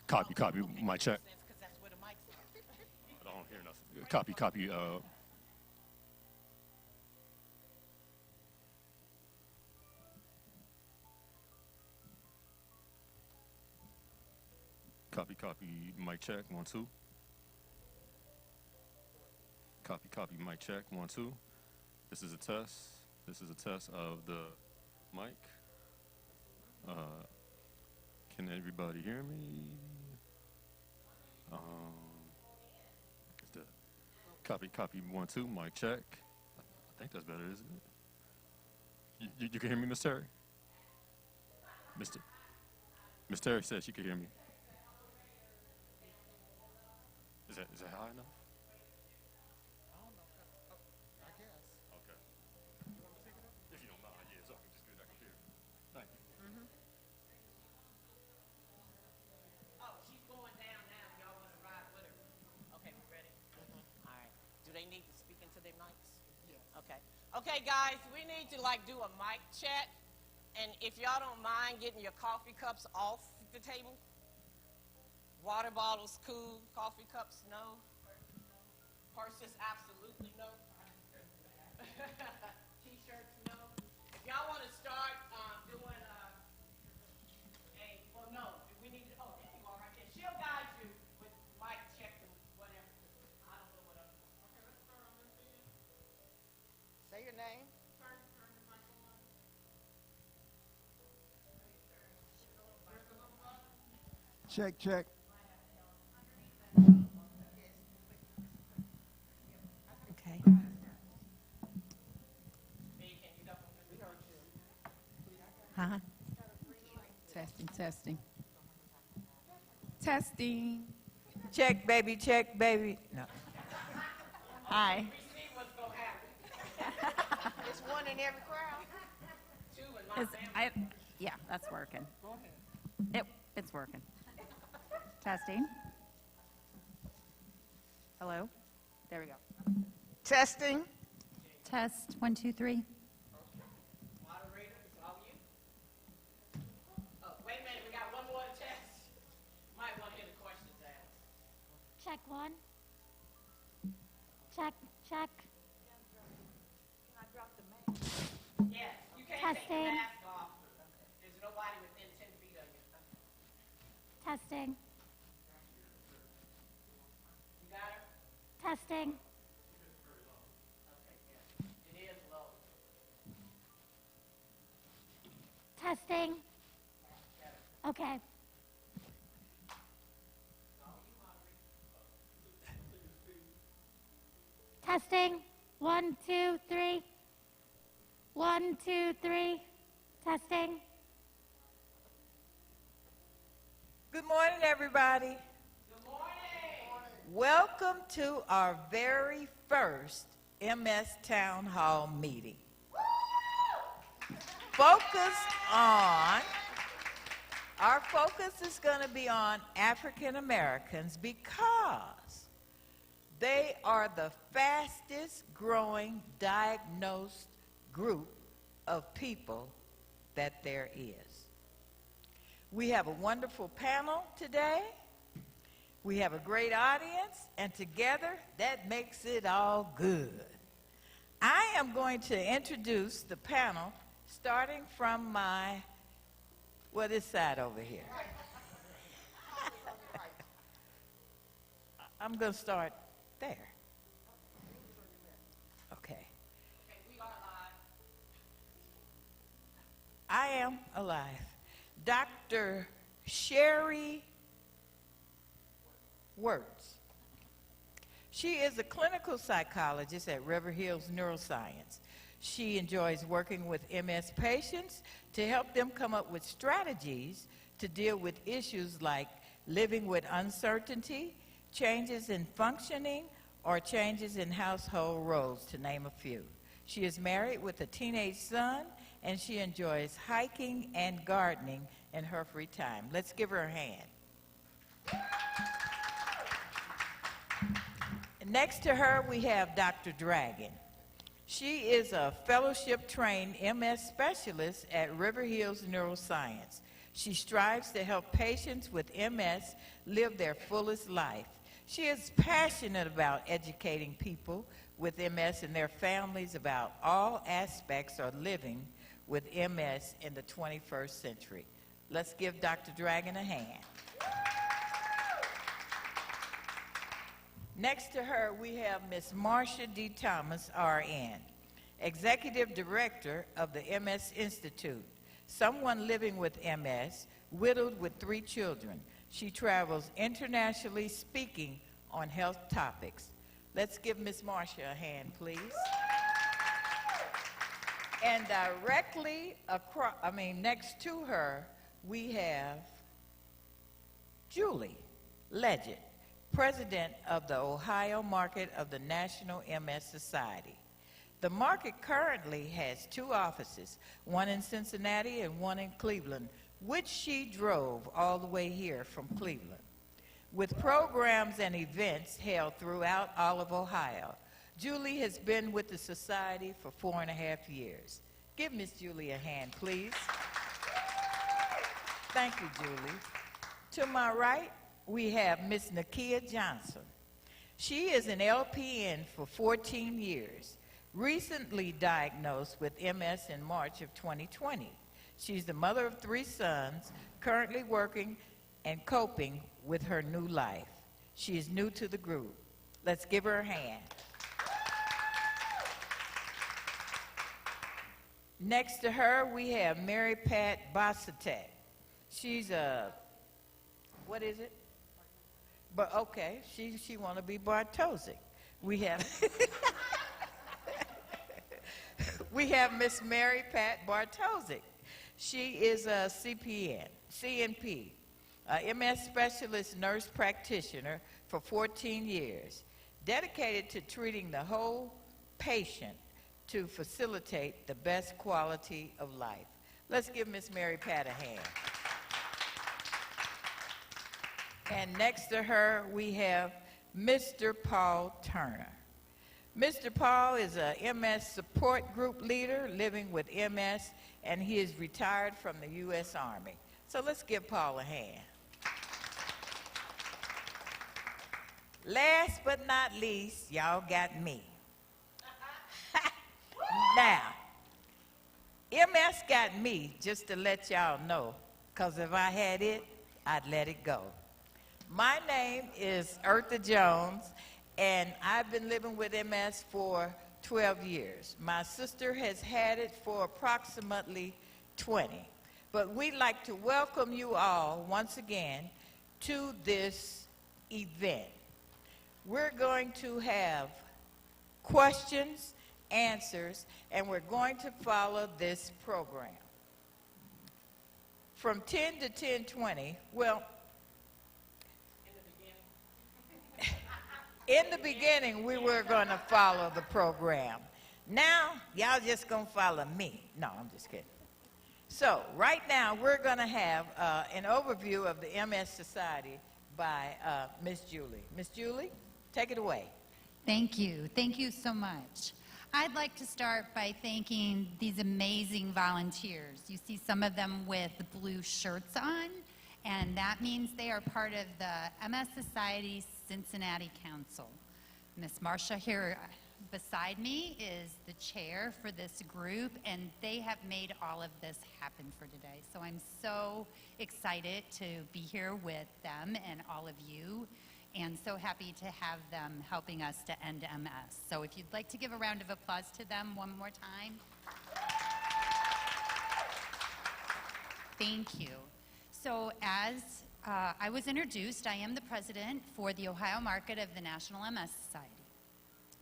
Copy. Mic check. I don't hear nothing. Copy. Copy. Mic check. 1, 2. Copy. Mic check. 1, 2. This is a test of the mic. Can everybody hear me? Is that copy 1, 2. Mic check. I think that's better, isn't it? You can hear me, Miss Terry? Miss Terry said she could hear me. Is that high enough? I don't know. I guess. Okay. You want me to take it up? If you don't mind, yeah, so I can just do that computer. Thank you. Oh, she's going down now. Y'all want to ride with her? Okay, we ready? All right. Do they need to speak into their mics? Yes. Okay. Okay, guys, we need to do a mic check. And if y'all don't mind getting your coffee cups off the table. Water bottles, cool. Coffee cups, no. Purses, absolutely no. T-shirts, no. If y'all want to start doing we need to, there you are right there. She'll guide you with mic check and whatever. I don't know what else. Okay, let's start on this end. Say your name. Turn the mic on. Where's the little button? Check. Okay. Huh? Testing. Check, baby. No. Hi. We see what's going to happen. It's one in every crowd. Two in my family. Yeah, that's working. Go ahead. It's working. Testing. Hello? There we go. Testing. Test 1, 2, 3. Moderator, it's all you. Oh, wait a minute, we got one more to test. Might want to hear the questions asked. Check 1. Check. Yes, you can't take the Testing. mask off. There's nobody within 10 feet of you. Testing. You got her? Testing. Okay, yeah. It is low. Testing. Okay. Testing. 1, 2, 3. 1, 2, 3. Testing. Good morning, everybody. Good morning. Welcome to our very first MS Townhall meeting. Our focus is going to be on African Americans because they are the fastest growing diagnosed group of people that there is. We have a wonderful panel today. We have a great audience, and together that makes it all good. I am going to introduce the panel starting from this side over here. I'm going to start there. Okay. Okay, we are live. I am alive. Dr. Sherry Wirtz. She is a clinical psychologist at River Hills Neuroscience. She enjoys working with MS patients to help them come up with strategies to deal with issues like living with uncertainty, changes in functioning, or changes in household roles, to name a few. She is married with a teenage son, and she enjoys hiking and gardening in her free time. Let's give her a hand. Next to her, we have Dr. Dragon. She is a fellowship-trained MS specialist at River Hills Neuroscience. She strives to help patients with MS live their fullest life. She is passionate about educating people with MS and their families about all aspects of living with MS in the 21st century. Let's give Dr. Dragon a hand. Next to her, we have Ms. Marcia D. Thomas, RN, Executive Director of the MS Institute, someone living with MS, widowed with 3 children. She travels internationally speaking on health topics. Let's give Ms. Marcia a hand, please. And directly across, next to her, we have Julie Leggett, President of the Ohio Market of the National MS Society. The market currently has 2 offices, one in Cincinnati and one in Cleveland, which she drove all the way here from Cleveland. With programs and events held throughout all of Ohio, Julie has been with the Society for 4.5 years. Give Miss Julie a hand, please. Thank you, Julie. To my right, we have Miss Nakia Johnson. She is an LPN for 14 years, recently diagnosed with MS in March of 2020. She's the mother of 3 sons, currently working and coping with her new life. She is new to the group. Let's give her a hand. Next to her, we have Mary Pat Bossatek. She's a, what is it? But okay, she want to be Bartosic. We have we have Miss Mary Pat Bartosic. She is a CNP, a MS specialist nurse practitioner for 14 years, dedicated to treating the whole patient to facilitate the best quality of life. Let's give Miss Mary Pat a hand. And next to her, we have Mr. Paul Turner. Mr. Paul is a MS support group leader living with MS, and he is retired from the U.S. Army. So let's give Paul a hand. Last but not least, y'all got me. Now, MS got me, just to let y'all know, because if I had it, I'd let it go. My name is Eartha Jones, and I've been living with MS for 12 years. My sister has had it for approximately 20. But we'd like to welcome you all once again to this event. We're going to have questions, answers, and we're going to follow this program. From 10 to 10:20, well, in the beginning, we were going to follow the program. Now, y'all just going to follow me. No, I'm just kidding. So, right now, we're going to have an overview of the MS Society by Miss Julie. Miss Julie, take it away. Thank you. Thank you so much. I'd like to start by thanking these amazing volunteers. You see some of them with blue shirts on, and that means they are part of the MS Society Cincinnati Council. Miss Marcia here beside me is the chair for this group, and they have made all of this happen for today. So I'm so excited to be here with them and all of you, and so happy to have them helping us to end MS. So if you'd like to give a round of applause to them one more time. Thank you. So as I was introduced, I am the president for the Ohio Market of the National MS Society.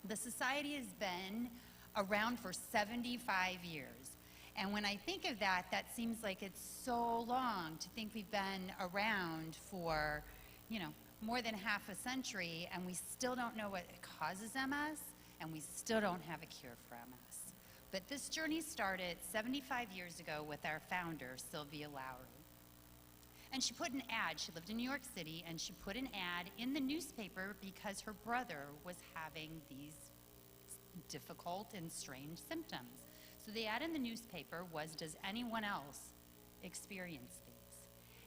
The society has been around for 75 years. And when I think of that, that seems like it's so long to think we've been around for, more than half a century, and we still don't know what causes MS, and we still don't have a cure for MS. But this journey started 75 years ago with our founder, Sylvia Lowry. And she put an ad, she lived in New York City, and she put an ad in the newspaper because her brother was having these difficult and strange symptoms. So the ad in the newspaper was, does anyone else experience these?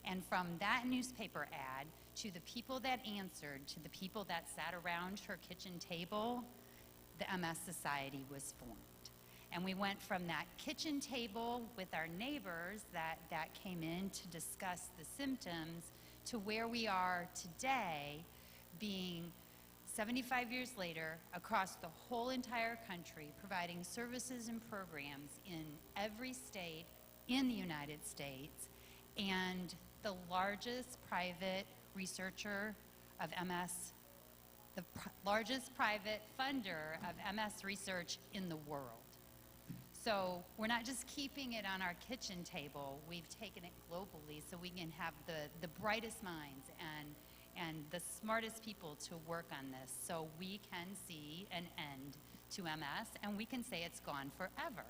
And from that newspaper ad to the people that answered, to the people that sat around her kitchen table, the MS Society was formed. And we went from that kitchen table with our neighbors that came in to discuss the symptoms to where we are today, being 75 years later, across the whole entire country, providing services and programs in every state in the United States, and the largest private researcher of MS, the largest private funder of MS research in the world. So we're not just keeping it on our kitchen table, we've taken it globally so we can have the brightest minds and the smartest people to work on this so we can see an end to MS and we can say it's gone forever.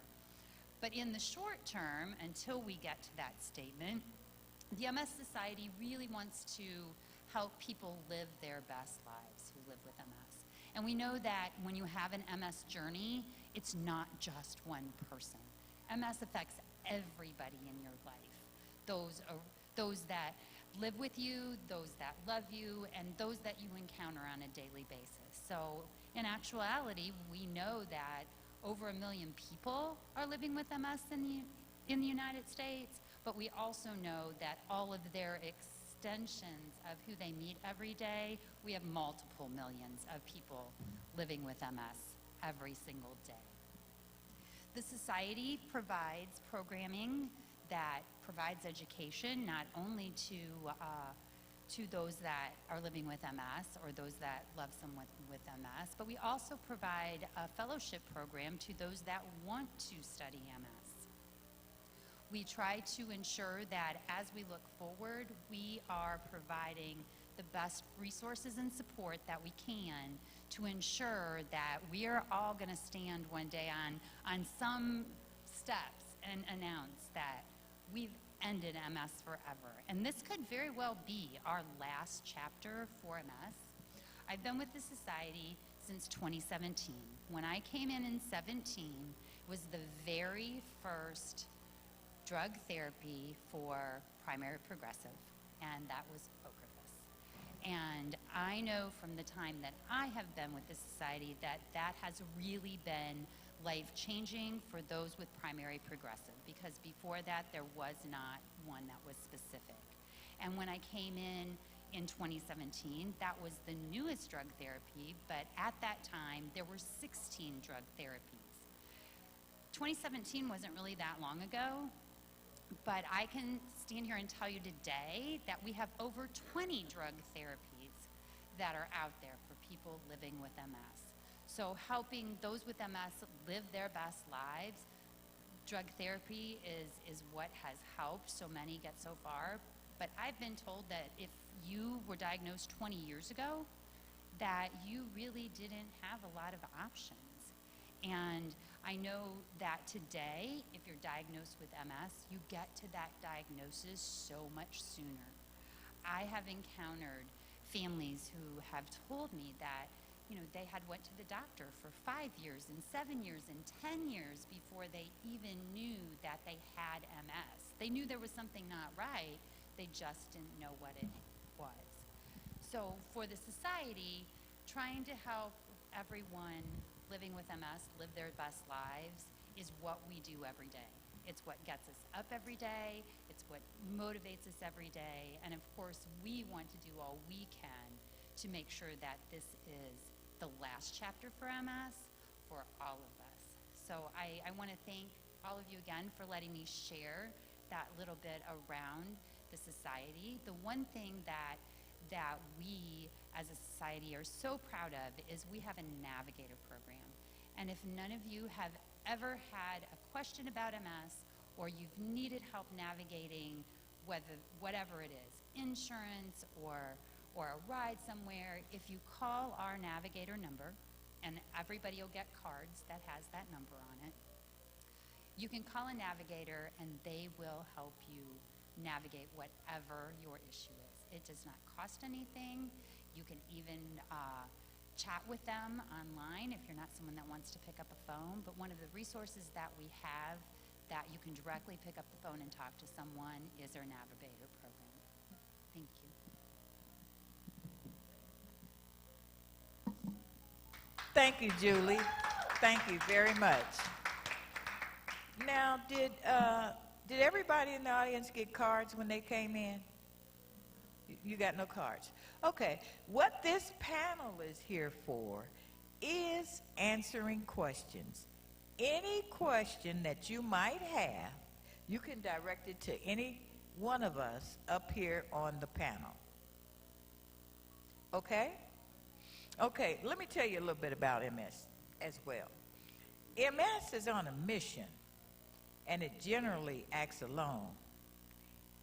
But in the short term, until we get to that statement, the MS Society really wants to help people live their best lives who live with MS. And we know that when you have an MS journey, it's not just one person. MS affects everybody in your life. Those that live with you, those that love you, and those that you encounter on a daily basis. So in actuality, we know that over 1 million people are living with MS in the United States, but we also know that all of their extensions of who they meet every day, we have multiple millions of people living with MS every single day. The Society provides programming that provides education not only to those that are living with MS or those that love someone with MS, but we also provide a fellowship program to those that want to study MS. We try to ensure that as we look forward, we are providing the best resources and support that we can to ensure that we are all going to stand one day on some steps and announce that we've ended MS forever. And this could very well be our last chapter for MS. I've been with the Society since 2017. When I came in 17, it was the very first drug therapy for primary progressive, and that was Ocrevus. And I know from the time that I have been with the Society that that has really been life-changing for those with primary progressive, because before that there was not one that was specific. And when I came in 2017, that was the newest drug therapy, but at that time there were 16 drug therapies. 2017 wasn't really that long ago, but I can stand here and tell you today that we have over 20 drug therapies that are out there for people living with MS. So helping those with MS live their best lives, drug therapy is what has helped so many get so far. But I've been told that if you were diagnosed 20 years ago, that you really didn't have a lot of options. And I know that today, if you're diagnosed with MS, you get to that diagnosis so much sooner. I have encountered families who have told me that, you know, they had went to the doctor for 5 years and 7 years and 10 years before they even knew that they had MS. They knew there was something not right, they just didn't know what it was. So for the Society, trying to help everyone living with MS live their best lives is what we do every day. It's what gets us up every day, it's what motivates us every day, and of course we want to do all we can to make sure that this is the last chapter for MS for all of us. So I want to thank all of you again for letting me share that little bit around the Society. The one thing that we as a Society are so proud of is we have a Navigator Program. And if none of you have ever had a question about MS or you've needed help navigating whatever it is, insurance or a ride somewhere, if you call our Navigator number, and everybody will get cards that has that number on it, you can call a Navigator and they will help you navigate whatever your issue is. It does not cost anything. You can even chat with them online if you're not someone that wants to pick up a phone. But one of the resources that we have that you can directly pick up the phone and talk to someone is our Navigator Program. Thank you. Thank you, Julie. Thank you very much. Now, did everybody in the audience get cards when they came in? You got no cards. Okay. What this panel is here for is answering questions. Any question that you might have, you can direct it to any one of us up here on the panel. Okay? Okay, let me tell you a little bit about MS as well. MS is on a mission, and it generally acts alone,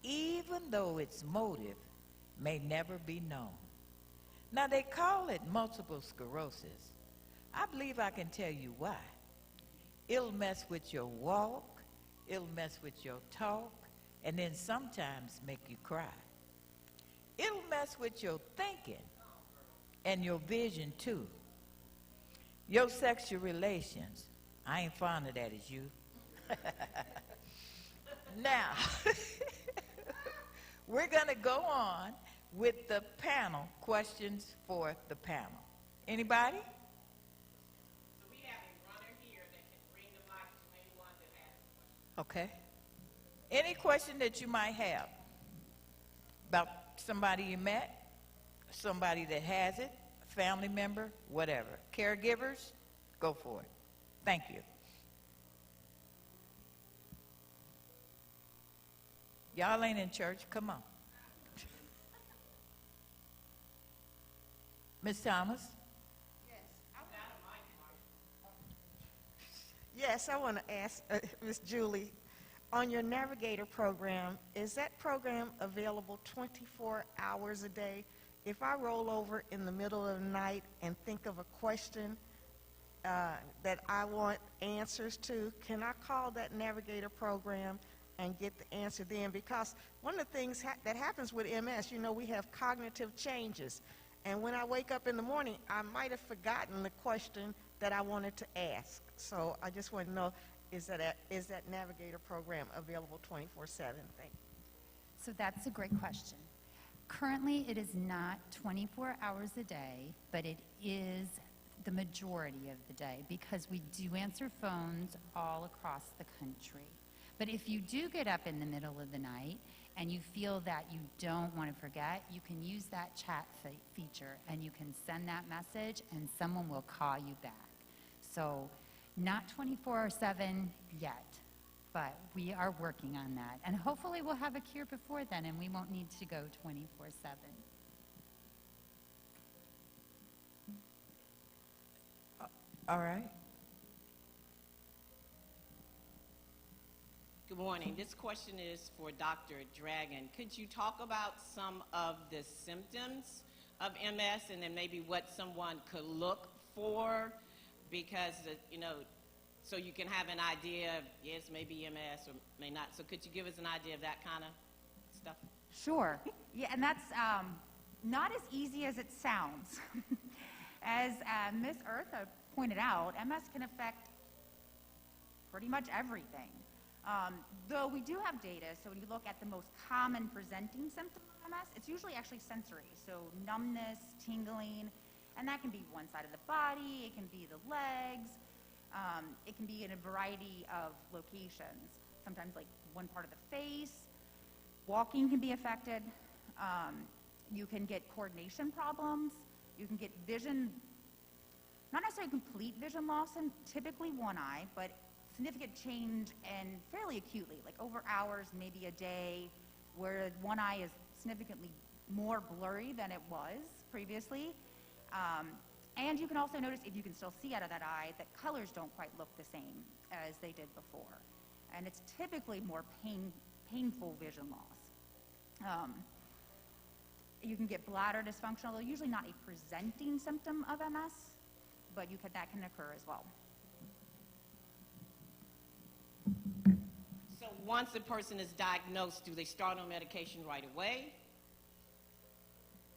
even though its motive may never be known. Now, they call it multiple sclerosis. I believe I can tell you why. It'll mess with your walk, it'll mess with your talk, and then sometimes make you cry. It'll mess with your thinking and your vision too. Your sexual relations. I ain't fond of that as you. Now, we're going to go on with the panel, questions for the panel. Anybody? So we have a runner here that can bring the mic to anyone that has a question. Okay. Any question that you might have about somebody you met, somebody that has it, a family member, whatever. Caregivers, go for it. Thank you. Y'all ain't in church. Come on. Ms. Thomas? Yes, I want to ask Ms. Julie, on your Navigator program, is that program available 24 hours a day? If I roll over in the middle of the night and think of a question that I want answers to, can I call that Navigator program and get the answer then? Because one of the things that happens with MS, you know, we have cognitive changes. And when I wake up in the morning, I might have forgotten the question that I wanted to ask. So I just want to know, is that Navigator program available 24/7? Thank you. So that's a great question. Currently, it is not 24 hours a day, but it is the majority of the day because we do answer phones all across the country. But if you do get up in the middle of the night and you feel that you don't want to forget, you can use that chat feature and you can send that message and someone will call you back. So not 24/7 yet, but we are working on that. And hopefully we'll have a cure before then and we won't need to go 24/7. All right. Good morning. This question is for Dr. Dragon. Could you talk about some of the symptoms of MS and then maybe what someone could look for? Because, you know, so you can have an idea of, yes, maybe MS or may not. So could you give us an idea of that kind of stuff? Sure. Yeah, and that's not as easy as it sounds. As Ms. Eartha pointed out, MS can affect pretty much everything. Though we do have data, so when you look at the most common presenting symptom of MS, it's usually actually sensory, so numbness, tingling, and that can be one side of the body, it can be the legs, it can be in a variety of locations, sometimes like one part of the face. Walking can be affected. You can get coordination problems. You can get vision, not necessarily complete vision loss in typically one eye, but significant change and fairly acutely, like over hours, maybe a day, where one eye is significantly more blurry than it was previously. And you can also notice, if you can still see out of that eye, that colors don't quite look the same as they did before. And it's typically more painful vision loss. You can get bladder dysfunction, although usually not a presenting symptom of MS, but that can occur as well. So once a person is diagnosed, do they start on medication right away?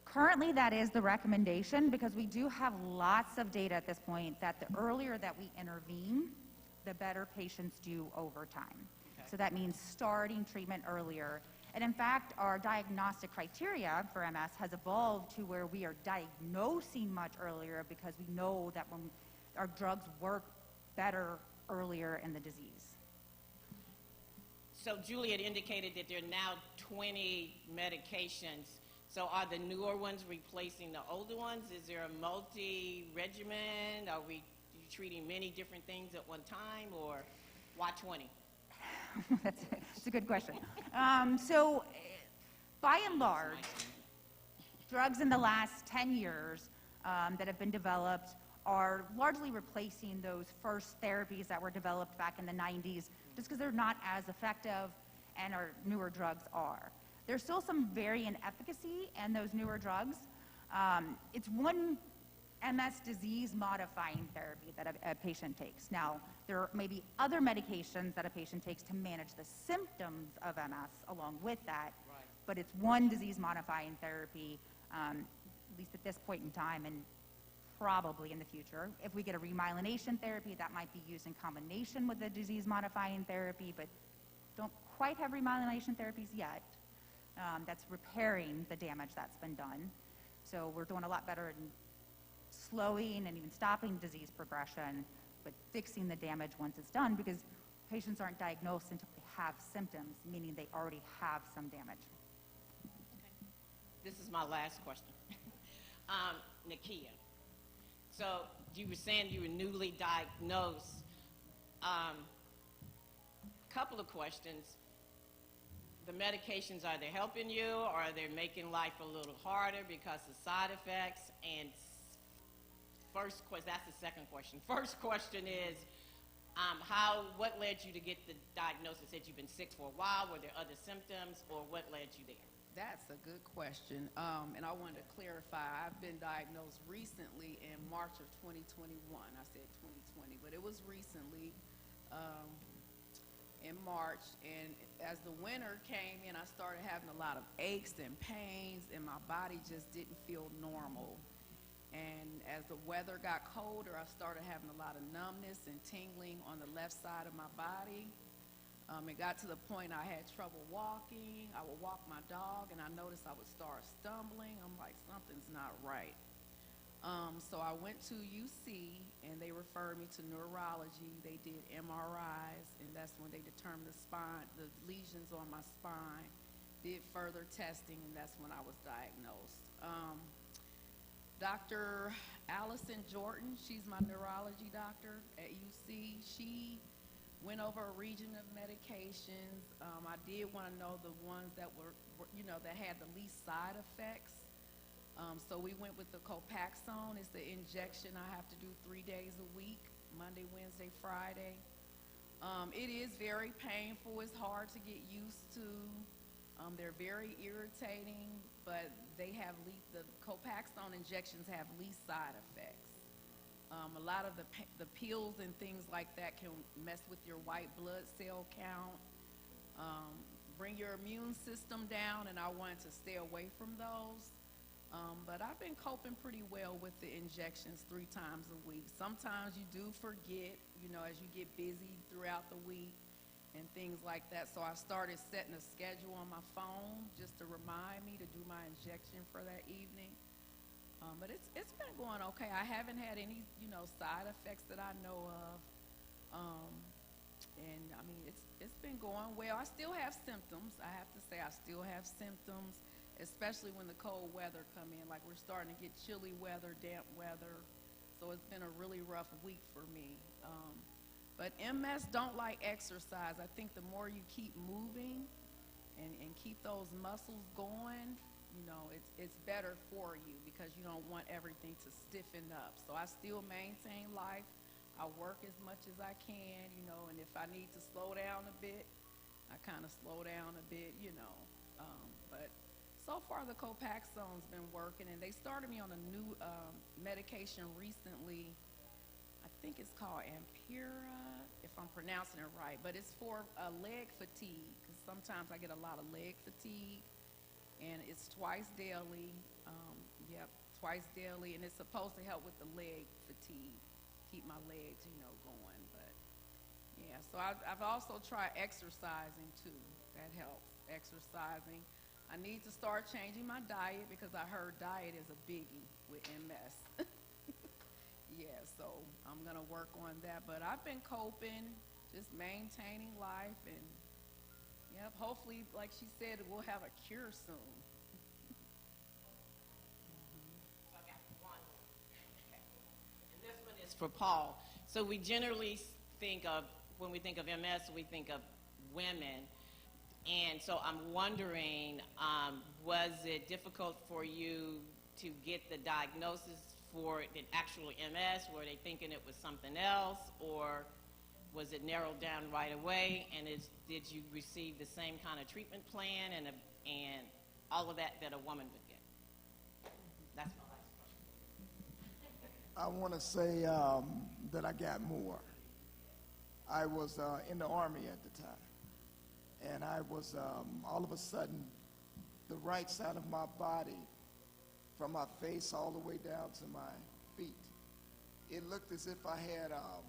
Currently, that is the recommendation because we do have lots of data at this point that the earlier that we intervene, the better patients do over time. Okay. So that means starting treatment earlier. And in fact, our diagnostic criteria for MS has evolved to where we are diagnosing much earlier because we know that when our drugs work better earlier in the disease. So Julie had indicated that there are now 20 medications. So are the newer ones replacing the older ones? Is there a multi-regimen? Are we treating many different things at one time, or why 20? That's a good question. So by and large, drugs in the last 10 years that have been developed are largely replacing those first therapies that were developed back in the 90s just because they're not as effective and our newer drugs are. There's still some varying efficacy in those newer drugs. It's one MS disease-modifying therapy that a patient takes. Now, there may be other medications that a patient takes to manage the symptoms of MS along with that, Right. but it's one disease-modifying therapy, at least at this point in time, and probably in the future. If we get a remyelination therapy, that might be used in combination with the disease-modifying therapy, but don't quite have remyelination therapies yet. That's repairing the damage that's been done. So we're doing a lot better in slowing and even stopping disease progression, but fixing the damage once it's done, because patients aren't diagnosed until they have symptoms, meaning they already have some damage. This is my last question. Nakia, so you were saying you were newly diagnosed. Couple of questions. The medications, are they helping you, or are they making life a little harder because of side effects? And first question, that's the second question. First question is, what led you to get the diagnosis? Said you've been sick for a while. Were there other symptoms, or what led you there? That's a good question, and I wanted to clarify. I've been diagnosed recently in March of 2021. I said 2020, but it was recently in March, and as the winter came in, I started having a lot of aches and pains, and my body just didn't feel normal. And as the weather got colder, I started having a lot of numbness and tingling on the left side of my body. It got to the point I had trouble walking. I would walk my dog, and I noticed I would start stumbling. I'm like, something's not right. So I went to UC, and they referred me to neurology. They did MRIs, and that's when they determined the lesions on my spine, did further testing, and that's when I was diagnosed. Dr. Allison Jordan, she's my neurology doctor at UC. She went over a region of medications. I did want to know the ones that were that had the least side effects. So we went with the Copaxone. It's the injection I have to do 3 days a week, Monday, Wednesday, Friday. It is very painful. It's hard to get used to. They're very irritating, but the Copaxone injections have least side effects. A lot of the pills and things like that can mess with your white blood cell count, bring your immune system down, and I wanted to stay away from those. But I've been coping pretty well with the injections 3 times a week. Sometimes you do forget, as you get busy throughout the week and things like that. So I started setting a schedule on my phone just to remind me to do my injection for that evening. But it's been going okay. I haven't had any, side effects that I know of. And I mean, it's been going well. I still have symptoms. I have to say I still have symptoms, especially when the cold weather come in. Like, we're starting to get chilly weather, damp weather. So it's been a really rough week for me. But MS don't like exercise. I think the more you keep moving and keep those muscles going, it's better for you because you don't want everything to stiffen up. So I still maintain life. I work as much as I can, and if I need to slow down a bit, I kind of slow down a bit, But so far the Copaxone's been working, and they started me on a new medication recently. I think it's called Ampera, if I'm pronouncing it right, but it's for leg fatigue, because sometimes I get a lot of leg fatigue, and it's twice daily. Twice daily, and it's supposed to help with the leg fatigue, keep my legs, going. But yeah, so I've also tried exercising too. That helps. exercising. I need to start changing my diet because I heard diet is a biggie with MS. Yeah, so I'm gonna work on that. But I've been coping, just maintaining life, and yep, hopefully, like she said, we'll have a cure soon. So I got one. And this one is for Paul. So we generally think of, when we think of MS, we think of women. And so I'm wondering, was it difficult for you to get the diagnosis for the actual MS? Were they thinking it was something else, or was it narrowed down right away? And did you receive the same kind of treatment plan and all of that that a woman would get? That's my last question. I want to say that I got more. I was in the Army at the time, and I was, all of a sudden, the right side of my body, from my face all the way down to my feet, it looked as if I had a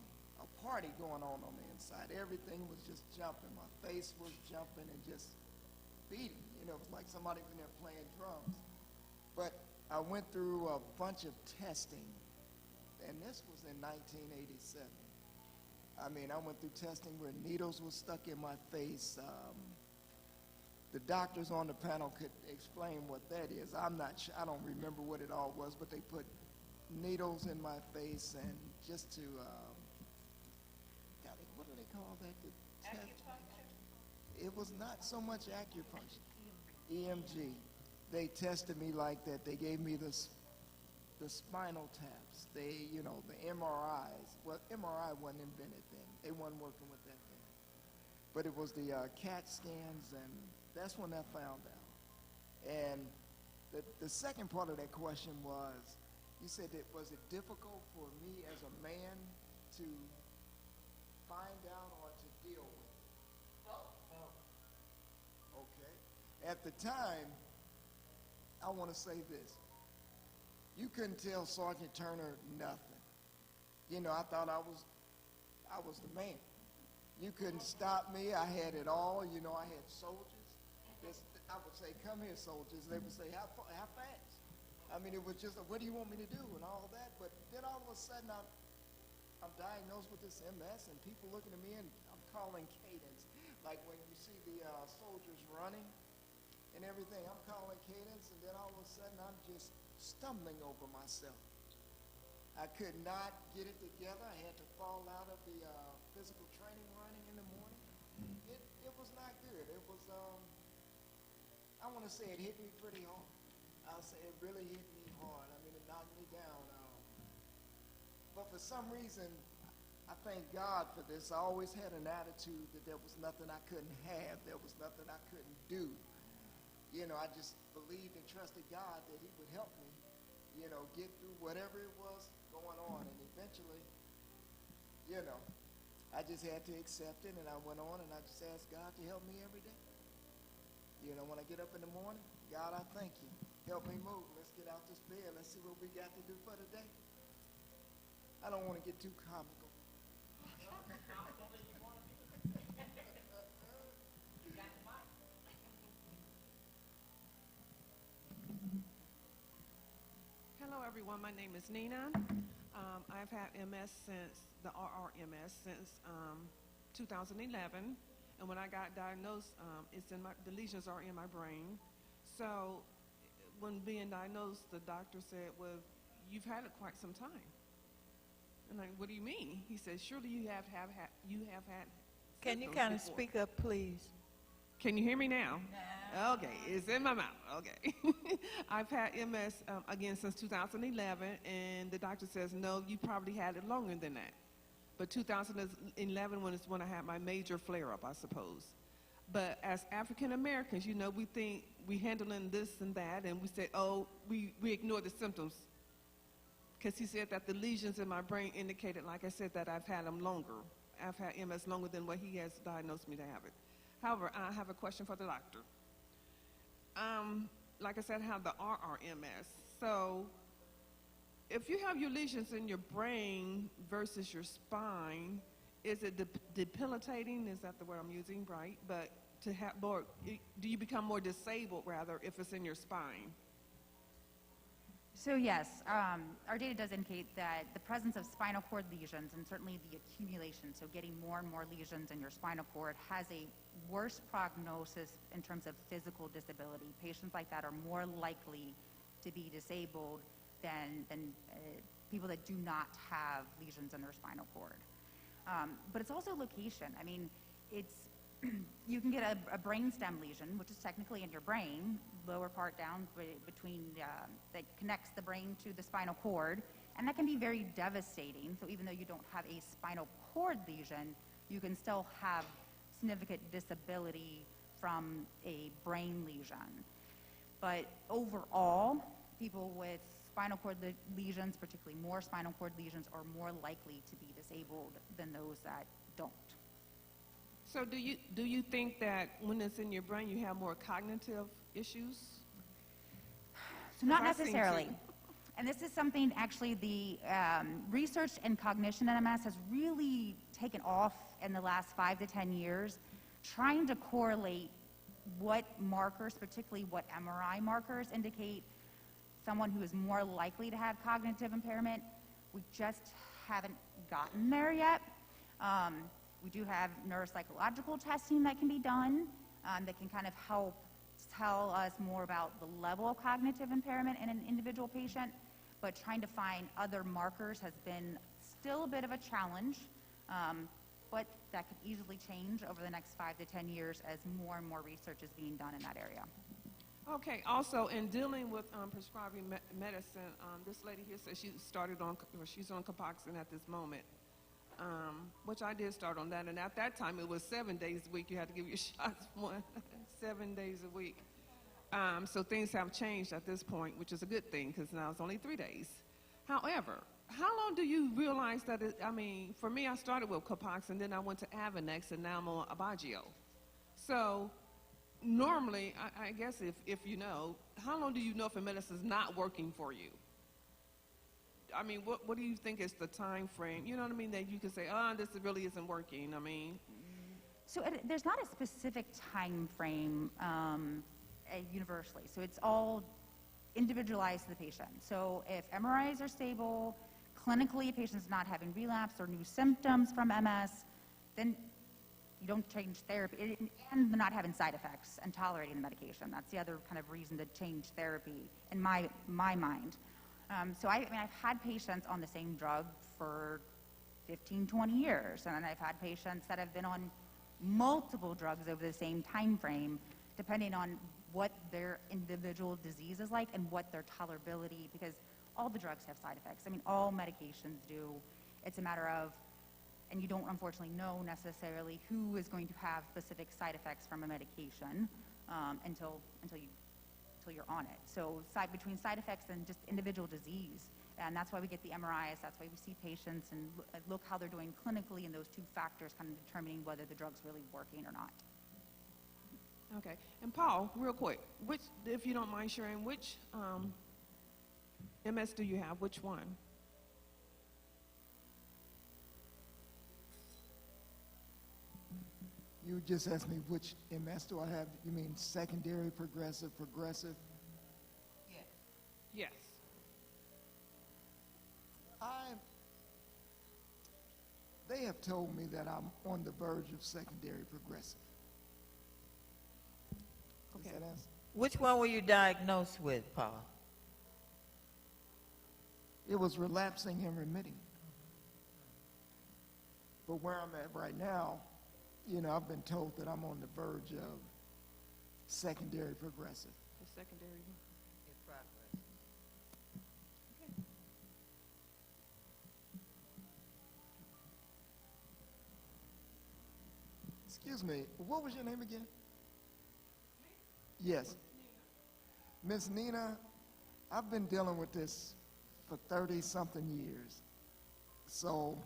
party going on the inside. Everything was just jumping. My face was jumping and just beating. You know, it was like somebody in there playing drums. But I went through a bunch of testing, and this was in 1987. I mean, I went through testing where needles were stuck in my face. The doctors on the panel could explain what that is. I'm not sure, I don't remember what it all was, but they put needles in my face and just to, what do they call that? It was not so much acupuncture. EMG. They tested me like that. They gave me the spinal taps. They, you know, the MRIs. Well, MRI wasn't invented then. They weren't working with that then. But it was the CAT scans, and that's when I found out. And the second part of that question was, you said that was it difficult for me as a man to find out or to deal with it? Okay. At the time, I want to say this. You couldn't tell Sergeant Turner nothing. You know, I thought I was the man. You couldn't stop me. I had it all. You know, I had soldiers. I would say, come here, soldiers. They would say, how fast? I mean, it was just, what do you want me to do and all that. But then all of a sudden, I'm diagnosed with this MS, and people looking at me, and I'm calling cadence. Like when you see the soldiers running and everything, I'm calling cadence, and then all of a sudden, I'm just stumbling over myself. I could not get it together. I had to fall out of the physical training running in the morning. It was not good. It was, I want to say it hit me pretty hard. I'll say it really hit me hard. I mean, it knocked me down. But for some reason, I thank God for this. I always had an attitude that there was nothing I couldn't have. There was nothing I couldn't do. You know, I just believed and trusted God that he would help me, you know, get through whatever it was going on. And eventually, you know, I just had to accept it, and I went on, and I just asked God to help me every day. You know, when I get up in the morning, God, I thank you. Help me move. Let's get out this bed. Let's see what we got to do for the day. I don't want to get too comical. Hello, everyone. My name is Nina. I've had MS since the RRMS since 2011, and when I got diagnosed, the lesions are in my brain. So, when being diagnosed, the doctor said, "Well, you've had it quite some time." And I'm like, "What do you mean?" He said, "Surely you have had." Can you symptoms kind of before." speak up, please? Can you hear me now? No. Okay, it's in my mouth. Okay. I've had MS again since 2011, and the doctor says, no, you probably had it longer than that. But 2011 is when I had my major flare-up, I suppose. But as African Americans, you know, we think we handling this and that, and we say, oh, we ignore the symptoms. Because he said that the lesions in my brain indicated, like I said, that I've had them longer. I've had MS longer than what he has diagnosed me to have it. However, I have a question for the doctor. Like I said, I have the RRMS. So if you have your lesions in your brain versus your spine, is it debilitating? Is that the word I'm using, right? But to have more, do you become more disabled, rather, if it's in your spine? So yes, our data does indicate that the presence of spinal cord lesions, and certainly the accumulation, so getting more and more lesions in your spinal cord, has a worse prognosis in terms of physical disability. Patients like that are more likely to be disabled than people that do not have lesions in their spinal cord. But it's also location. I mean, it's you can get a brainstem lesion, which is technically in your brain, lower part down between, that connects the brain to the spinal cord, and that can be very devastating. So even though you don't have a spinal cord lesion, you can still have significant disability from a brain lesion. But overall, people with spinal cord lesions, particularly more spinal cord lesions, are more likely to be disabled than those that don't. So do you think that when it's in your brain, you have more cognitive issues? So not necessarily. And this is something, actually, the research in cognition in MS has really taken off in the last 5 to 10 years, trying to correlate what markers, particularly what MRI markers, indicate someone who is more likely to have cognitive impairment. We just haven't gotten there yet. We do have neuropsychological testing that can be done that can kind of help tell us more about the level of cognitive impairment in an individual patient, but trying to find other markers has been still a bit of a challenge, but that could easily change over the next 5 to 10 years as more and more research is being done in that area. Okay, also in dealing with prescribing medicine, this lady here says she's on Copaxone at this moment. Which I did start on that, and at that time it was 7 days a week. You had to give your shots 7 days a week. So things have changed at this point, which is a good thing because now it's only 3 days. However, how long do you realize that for me, I started with Copaxone, then I went to Avonex, and now I'm on Aubagio. So normally, I guess if you know, how long do you know if a medicine is not working for you? I mean, what do you think is the time frame? You know what I mean? That you can say, this really isn't working. I mean, so there's not a specific time frame universally. So it's all individualized to the patient. So if MRIs are stable, clinically a patient's not having relapse or new symptoms from MS, then you don't change therapy, and they're not having side effects and tolerating the medication. That's the other kind of reason to change therapy in my mind. So I've had patients on the same drug for 15, 20 years, and I've had patients that have been on multiple drugs over the same time frame, depending on what their individual disease is like and what their tolerability, because all the drugs have side effects. I mean, all medications do. It's a matter of, and you don't unfortunately know necessarily who is going to have specific side effects from a medication until you're on it. So between side effects and just individual disease, and that's why we get the MRIs, that's why we see patients and look how they're doing clinically, and those two factors kind of determining whether the drug's really working or not. Okay, and Paul, real quick, which, if you don't mind sharing, which MS do you have? Which one? You just asked me which MS do I have. You mean secondary, progressive? Yes. Yes. They have told me that I'm on the verge of secondary progressive. Does Okay. that answer? Which one were you diagnosed with, Paul? It was relapsing and remitting. But where I'm at right now, I've been told that I'm on the verge of secondary progressive. The secondary. In progress. Okay. Excuse me, what was your name again? Yes. Miss Nina, I've been dealing with this for 30-something years. So,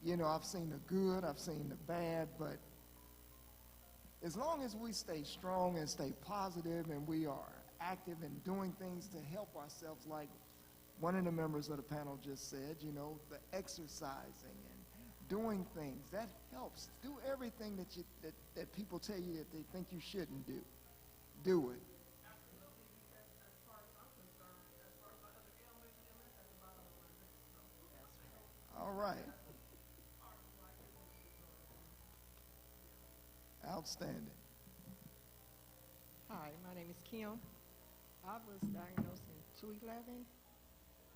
I've seen the good, I've seen the bad, but as long as we stay strong and stay positive and we are active in doing things to help ourselves, like one of the members of the panel just said, the exercising and doing things. That helps. Do everything that people tell you that they think you shouldn't do. Do it. All right. Outstanding. Hi, my name is Kim. I was diagnosed in 2011.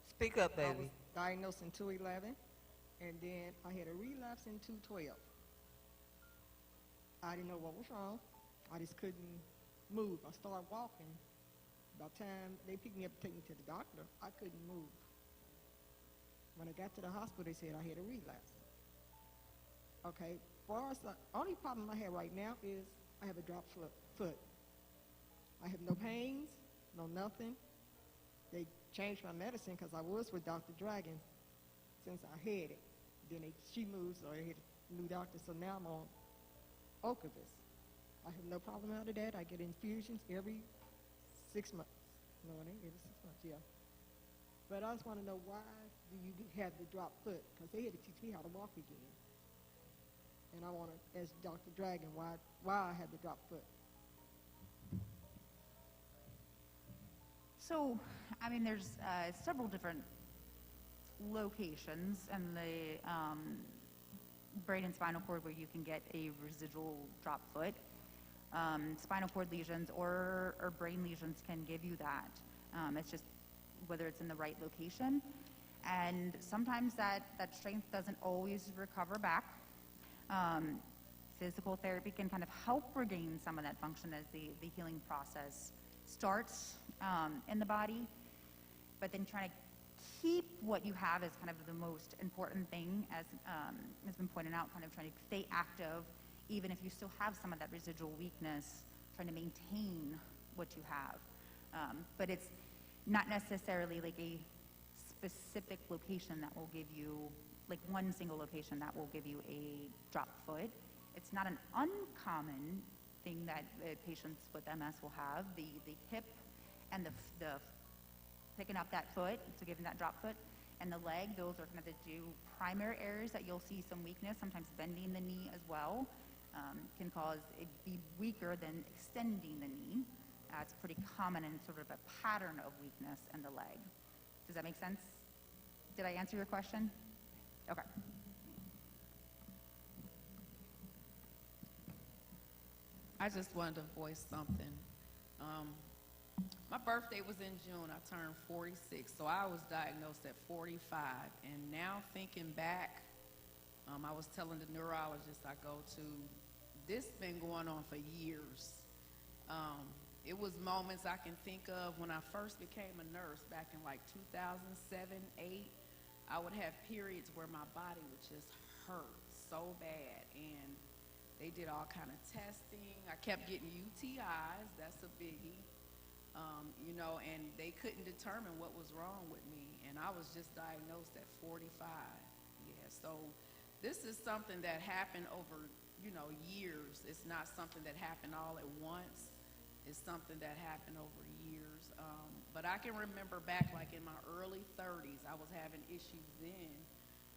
Speak up, I was baby. diagnosed in 2011, and then I had a relapse in 2012. I didn't know what was wrong. I just couldn't move. I started walking. By the time they picked me up and took me to the doctor, I couldn't move. When I got to the hospital, they said I had a relapse. Okay, far as the only problem I have right now is I have a dropped foot. I have no pains, no nothing. They changed my medicine because I was with Dr. Dragon since I had it. Then she moved, so I had a new doctor, so now I'm on Ocrevus. I have no problem out of that. I get infusions every 6 months. No, it ain't every 6 months, yeah. But I just want to know, why do you have the dropped foot? Because they had to teach me how to walk again. And I want to ask Dr. Dragon why I have the dropped foot. So, I mean, there's several different locations in the brain and spinal cord where you can get a residual drop foot. Spinal cord lesions or brain lesions can give you that. It's just whether it's in the right location. And sometimes that strength doesn't always recover back. Physical therapy can kind of help regain some of that function as the healing process starts in the body. But then trying to keep what you have is kind of the most important thing, as has been pointed out, kind of trying to stay active, even if you still have some of that residual weakness, trying to maintain what you have. But it's not necessarily like a specific location that will give you, like one single location that will give you a dropped foot. It's not an uncommon thing that patients with MS will have. The hip and the picking up that foot, so giving that drop foot, and the leg, those are kind of the two primary areas that you'll see some weakness. Sometimes bending the knee as well can cause it be weaker than extending the knee. It's pretty common and sort of a pattern of weakness in the leg. Does that make sense? Did I answer your question? Okay. I just wanted to voice something. My birthday was in June. I turned 46, so I was diagnosed at 45. And now thinking back, I was telling the neurologist I go to, this been going on for years. It was moments I can think of when I first became a nurse back in like 2007, 8. I would have periods where my body would just hurt so bad, and they did all kind of testing. I kept getting UTIs, that's a biggie, you know, and they couldn't determine what was wrong with me, and I was just diagnosed at 45. Yeah, so this is something that happened over, you know, years. It's not something that happened all at once. It's something that happened over years. But I can remember back like in my early 30s, I was having issues then,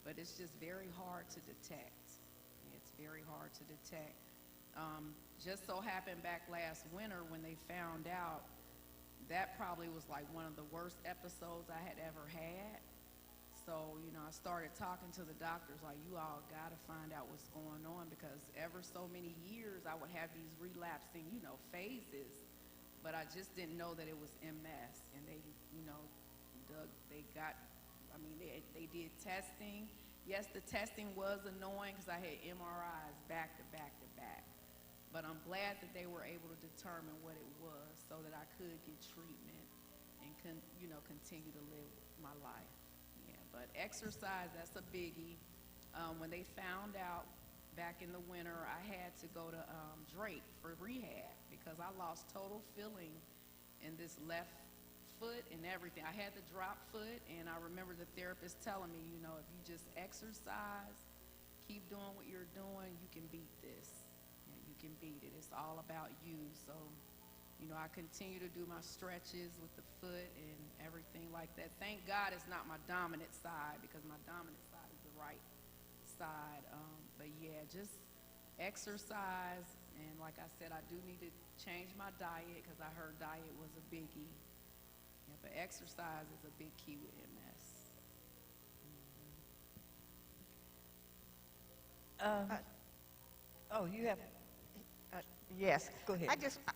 but it's just very hard to detect. It's very hard to detect. Just so happened back last winter when they found out, that probably was like one of the worst episodes I had ever had. So, you know, I started talking to the doctors like, you all got to find out what's going on, because ever so many years I would have these relapsing, you know, phases, but I just didn't know that it was MS. And they, you know, they did testing. Yes, the testing was annoying because I had MRIs back to back to back. But I'm glad that they were able to determine what it was so that I could get treatment and, continue to live my life. Yeah, but exercise, that's a biggie. When they found out back in the winter, I had to go to Drake for rehab because I lost total feeling in this left foot and everything. I had the drop foot, and I remember the therapist telling me, you know, if you just exercise, keep doing what you're doing, you can beat this. Yeah, you can beat it. It's all about you. So, you know, I continue to do my stretches with the foot and everything like that. Thank God it's not my dominant side, because my dominant side is the right side. But yeah, just exercise, and like I said, I do need to change my diet because I heard diet was a biggie. Yeah, but exercise is a big key with MS. Oh, you have, Yes. go ahead.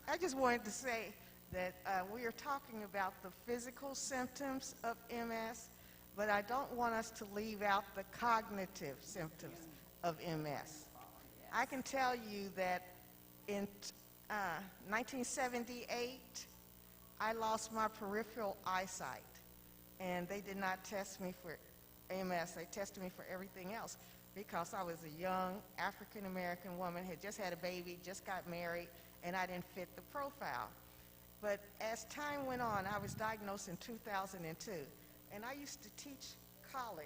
I just wanted to say that we are talking about the physical symptoms of MS, but I don't want us to leave out the cognitive symptoms of MS. I can tell you that in 1978, I lost my peripheral eyesight, and they did not test me for MS. They tested me for everything else because I was a young African-American woman, had just had a baby, just got married, and I didn't fit the profile. But as time went on, I was diagnosed in 2002, and I used to teach college.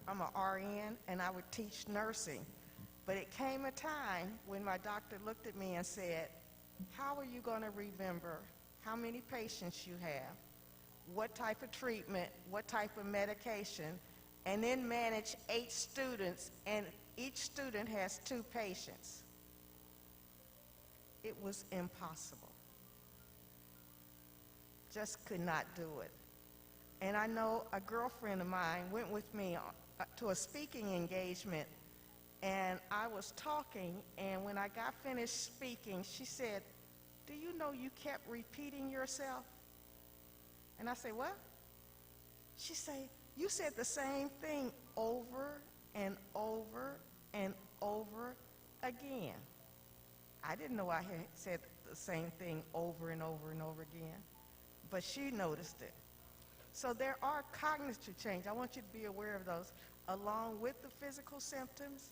I'm an RN, and I would teach nursing. But it came a time when my doctor looked at me and said, how are you going to remember how many patients you have, what type of treatment, what type of medication, and then manage 8 students, and each student has 2 patients? It was impossible. Just could not do it. And I know a girlfriend of mine went with me to a speaking engagement, and I was talking, and when I got finished speaking, she said, do you know you kept repeating yourself? And I said, what? She said, you said the same thing over and over and over again. I didn't know I had said the same thing over and over and over again, but she noticed it. So there are cognitive changes. I want you to be aware of those. Along with the physical symptoms,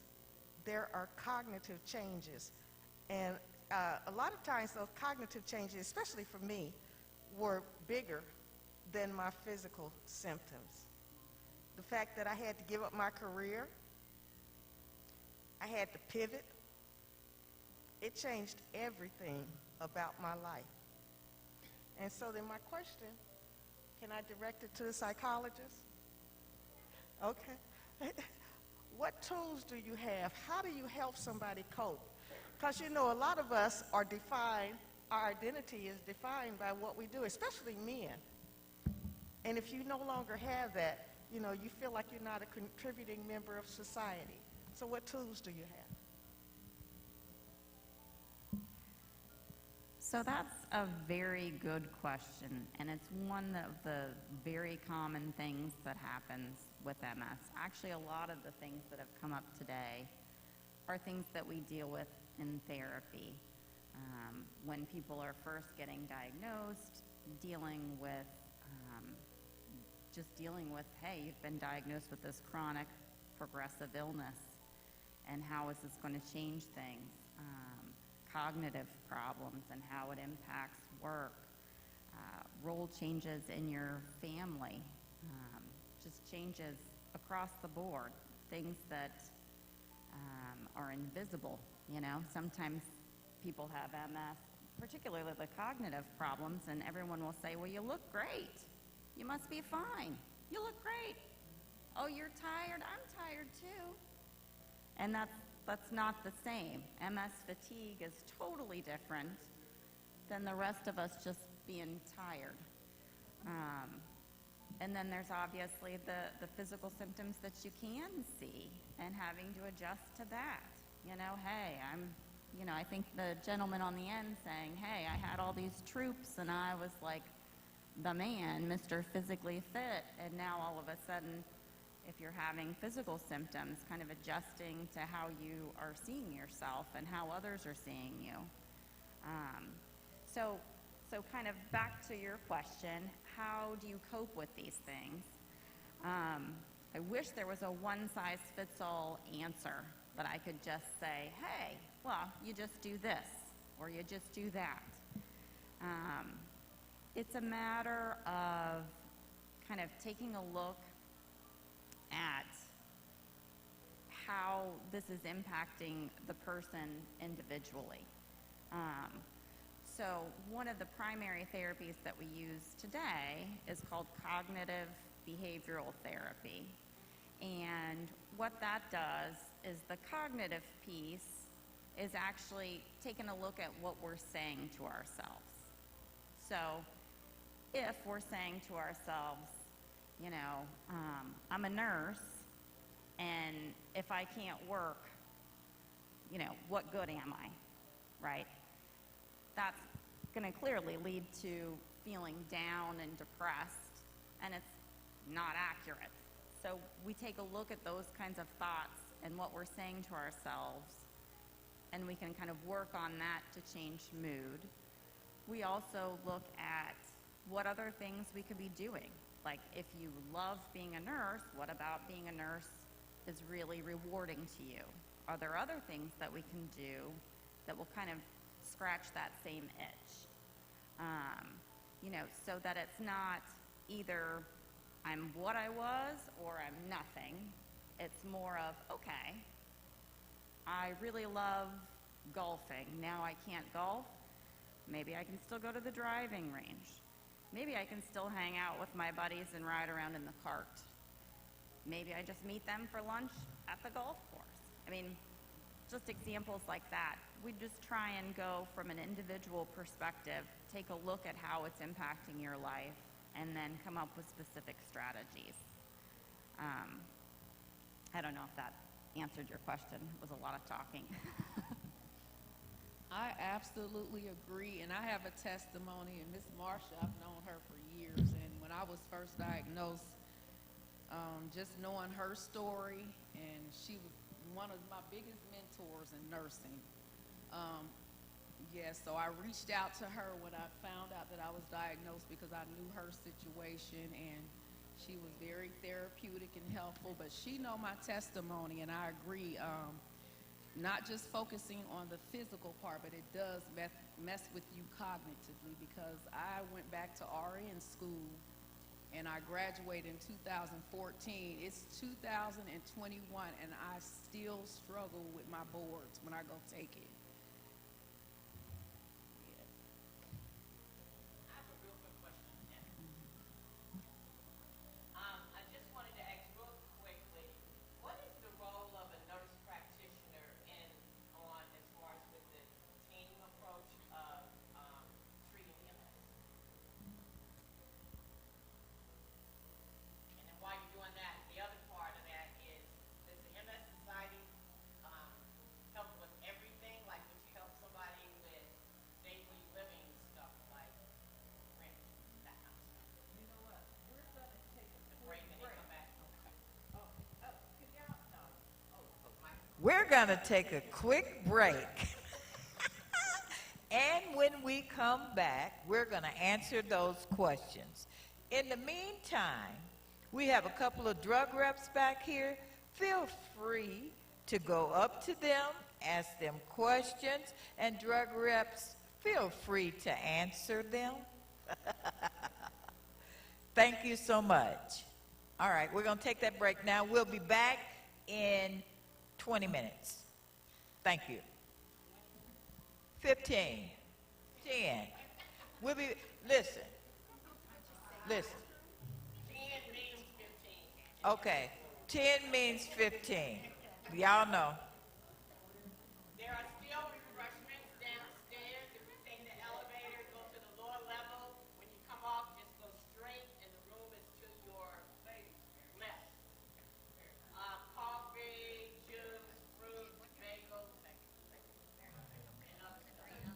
there are cognitive changes. And a lot of times those cognitive changes, especially for me, were bigger than my physical symptoms. The fact that I had to give up my career, I had to pivot, it changed everything about my life. And so then my question, can I direct it to the psychologist? Okay. What tools do you have? How do you help somebody cope? Because you know, a lot of us are defined, our identity is defined by what we do, especially men. And if you no longer have that, you know, you feel like you're not a contributing member of society. So what tools do you have? So that's a very good question, and it's one of the very common things that happens with MS. Actually, a lot of the things that have come up today are things that we deal with in therapy. When people are first getting diagnosed, dealing with hey, you've been diagnosed with this chronic progressive illness, and how is this going to change things? Cognitive problems and how it impacts work, role changes in your family, just changes across the board, things that are invisible. You know, sometimes people have MS, particularly the cognitive problems, and everyone will say, well, you look great. You must be fine. You look great. Oh, you're tired? I'm tired too. And that's not the same. MS fatigue is totally different than the rest of us just being tired. And then there's obviously the physical symptoms that you can see and having to adjust to that. You know, hey, I think the gentleman on the end saying, hey, I had all these troops and I was like the man, Mr. Physically Fit, and now all of a sudden, if you're having physical symptoms, kind of adjusting to how you are seeing yourself and how others are seeing you. So kind of back to your question, how do you cope with these things? I wish there was a one-size-fits-all answer that I could just say, hey, well, you just do this, or you just do that. It's a matter of kind of taking a look at how this is impacting the person individually. So one of the primary therapies that we use today is called cognitive behavioral therapy. And what that does is the cognitive piece is actually taking a look at what we're saying to ourselves. So if we're saying to ourselves, you know, I'm a nurse, and if I can't work, you know, what good am I, right? That's going to clearly lead to feeling down and depressed, and it's not accurate. So we take a look at those kinds of thoughts and what we're saying to ourselves, and we can kind of work on that to change mood. We also look at what other things we could be doing. Like, if you love being a nurse, what about being a nurse is really rewarding to you? Are there other things that we can do that will kind of scratch that same itch? You know, so that it's not either I'm what I was or I'm nothing. It's more of, okay, I really love golfing. Now I can't golf. Maybe I can still go to the driving range. Maybe I can still hang out with my buddies and ride around in the cart. Maybe I just meet them for lunch at the golf course. I mean, just examples like that. We just try and go from an individual perspective, take a look at how it's impacting your life, and then come up with specific strategies. I don't know if that answered your question. It was a lot of talking. I absolutely agree, and I have a testimony, and Miss Marsha, I've known her for years, and when I was first diagnosed, just knowing her story, and she was one of my biggest mentors in nursing. So I reached out to her when I found out that I was diagnosed because I knew her situation, and she was very therapeutic and helpful, but she know my testimony, and I agree. Not just focusing on the physical part, but it does mess with you cognitively, because I went back to RN school and I graduated in 2014. It's 2021 and I still struggle with my boards when I go take it. I just wanted to ask real quickly, what is the role of a nurse practitioner as far as with the team approach of treating MS? And then while you're doing that, the other part of that is, does the MS Society help with everything? Like, would you help somebody with daily living stuff like rent, that kind of stuff? You know what? We're going to take a break and then come back. Can y'all? No. We're going to take a quick break. And when we come back, we're going to answer those questions. In the meantime, we have a couple of drug reps back here. Feel free to go up to them, ask them questions, and drug reps, feel free to answer them. Thank you so much. All right, we're going to take that break now. We'll be back in 20 minutes. Thank you. 15, 10. We'll be, listen. 10 means 15. Okay, 10 means 15. Y'all know. There are still refreshments downstairs. If you take the elevator, go to the lower level. When you come off, just go straight, and the room is to your left. Coffee, juice, fruit, bagels, and other stuff.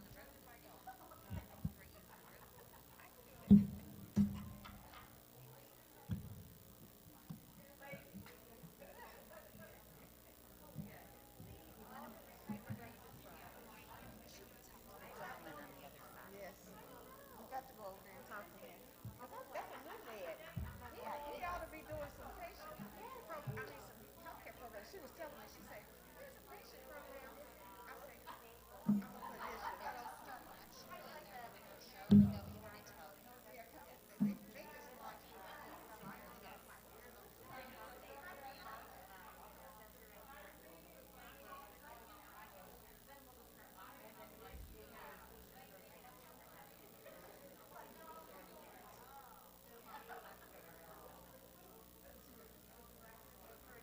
Yes. You got to go over there and talk to him. That's a new lad. Yeah, he ought to be doing some patient some healthcare programs. She was telling me, she said, there's a patient program. I said, I'm a clinician. I don't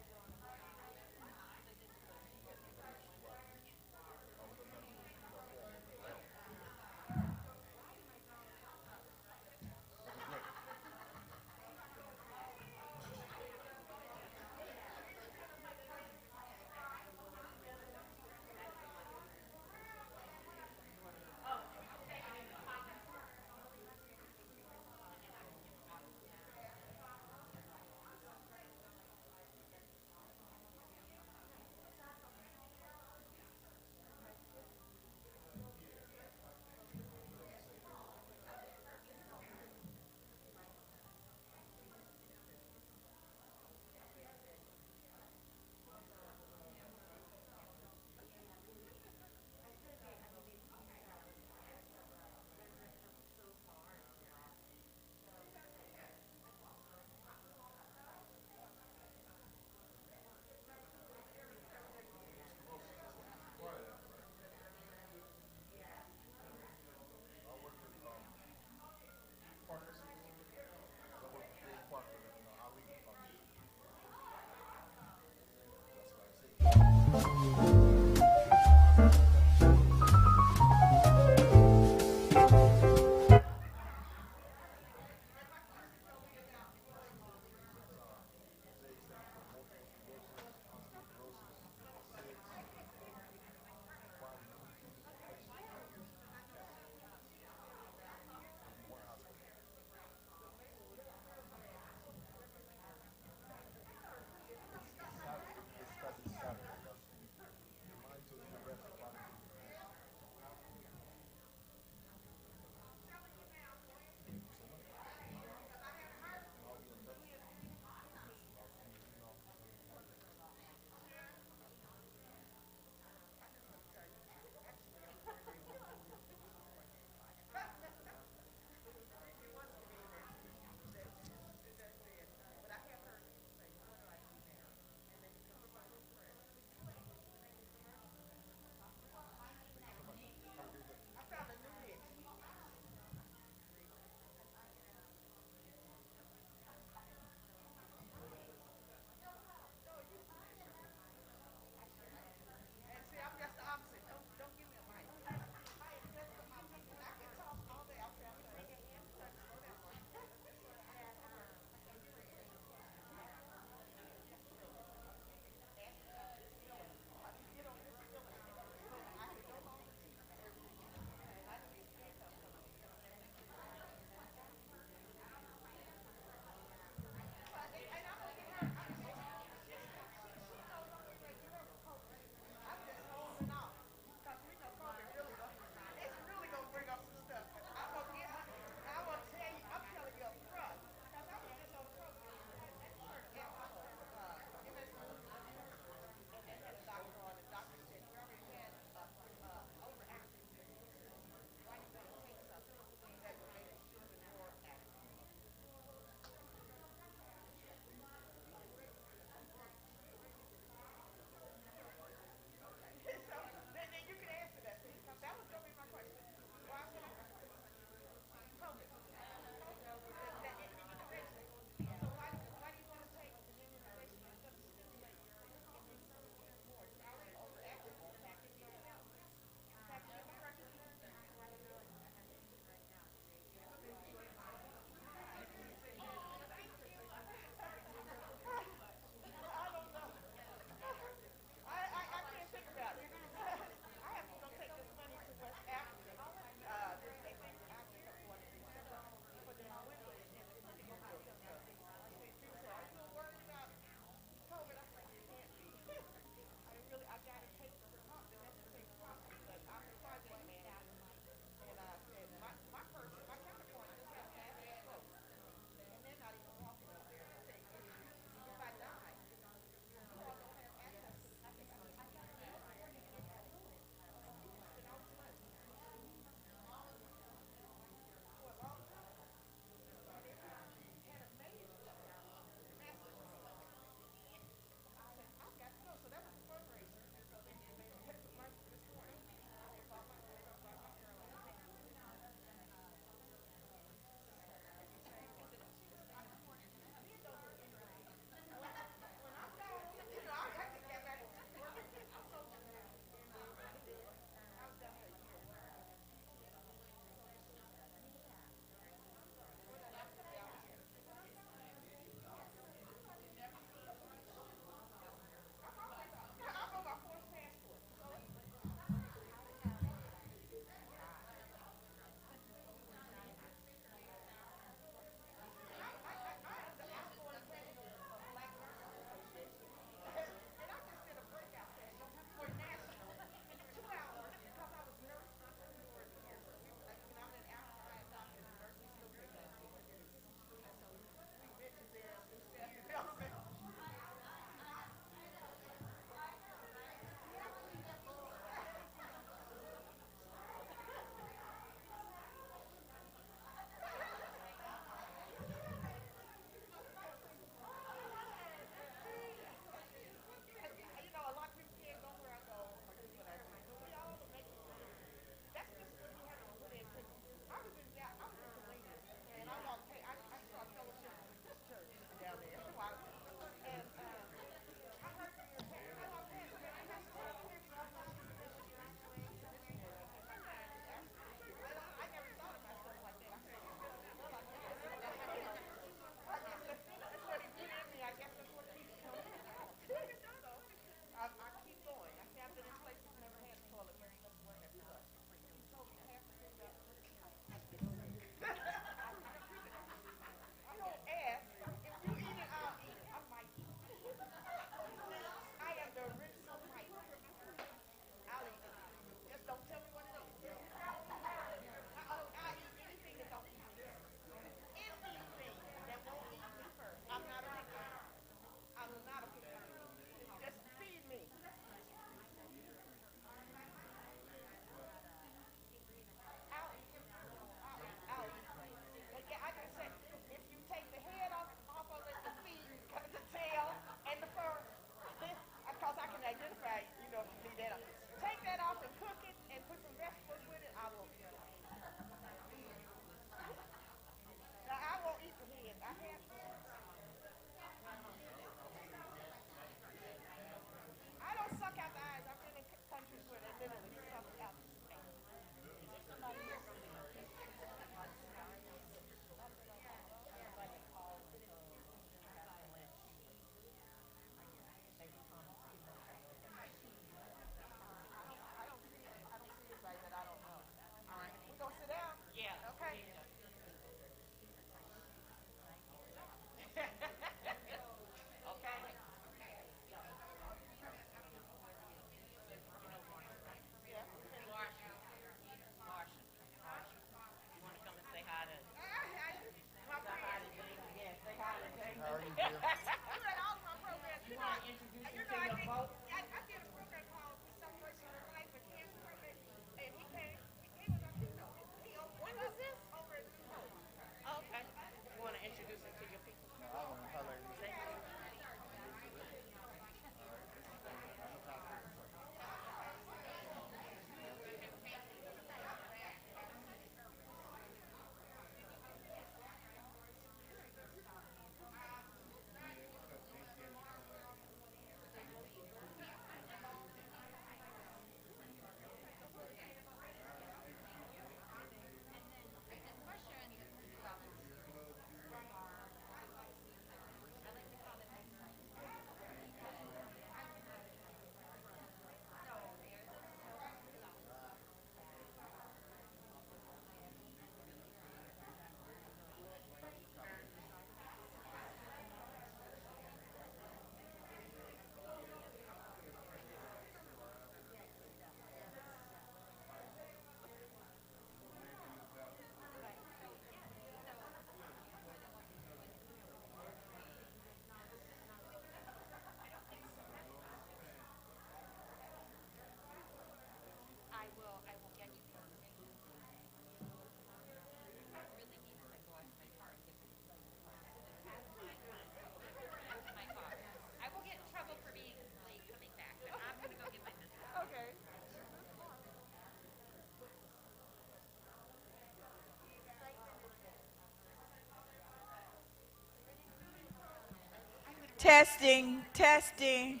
Testing, testing.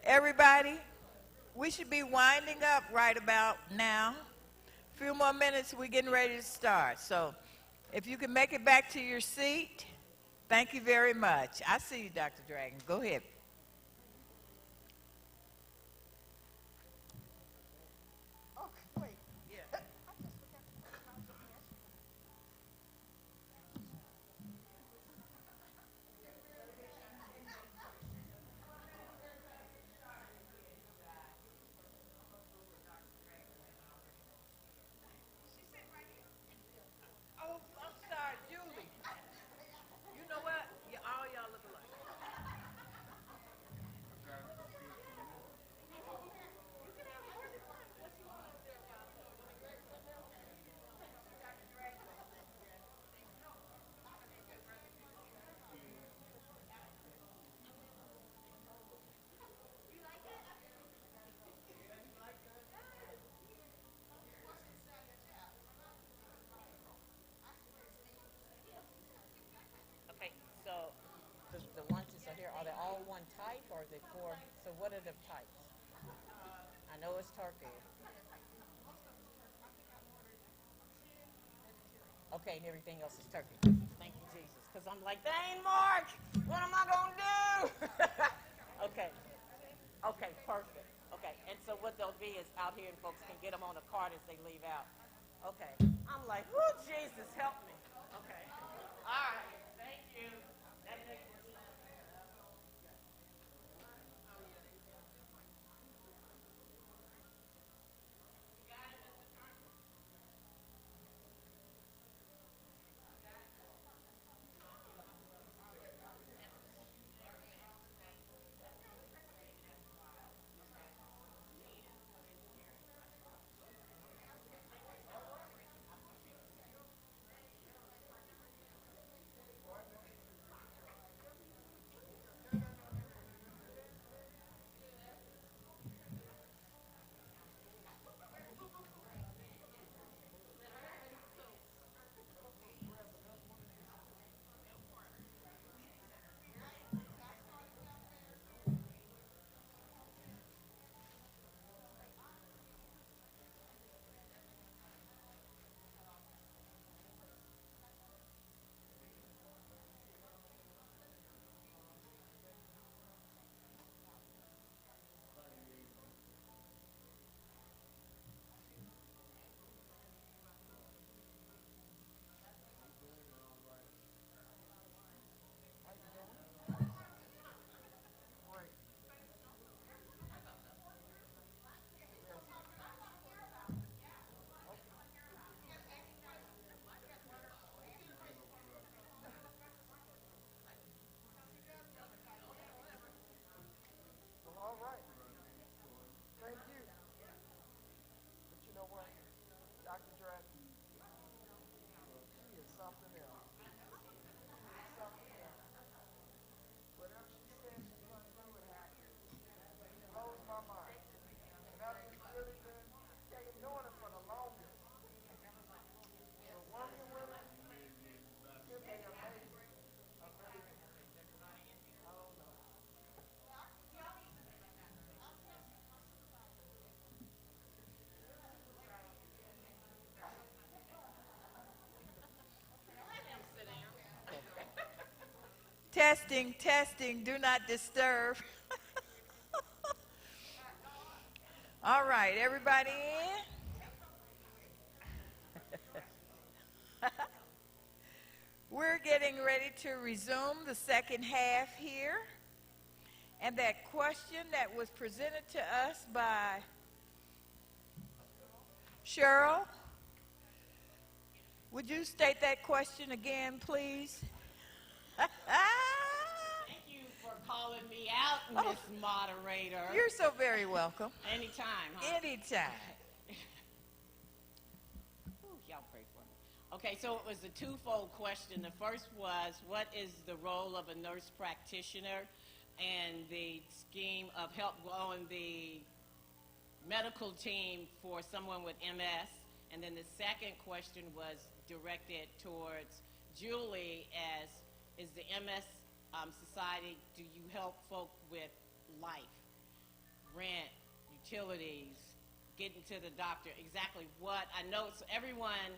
Everybody, we should be winding up right about now. A few more minutes, we're getting ready to start. So if you can make it back to your seat, thank you very much. I see you, Dr. Dragon. Go ahead. Oh, I'm sorry, Julie. You know what? All y'all look alike. Okay, so the lunches are here. Are they all one type or are they four? So what are the types? I know it's turkey. Okay, and everything else is turkey. Thank you, Jesus. Because I'm like, dang, Mark, what am I going to do? Okay. Okay, perfect. Okay, and so what they'll be is out here and folks can get them on a cart as they leave out. Okay. I'm like, oh, Jesus, help me. Okay. All right. Thank you. That makes sense. Testing, testing, do not disturb. All right, everybody in? We're getting ready to resume the second half here. And that question that was presented to us by Cheryl, would you state that question again, please? Thank you for calling me out, Miss Moderator. You're so very welcome. Anytime, huh? Anytime. Ooh, y'all pray for me. Okay, so it was a twofold question. The first was, what is the role of a nurse practitioner and the scheme of help on the medical team for someone with MS? And then the second question was directed towards Julie as, is the MS Society, do you help folk with life, rent, utilities, getting to the doctor, exactly what, I know everyone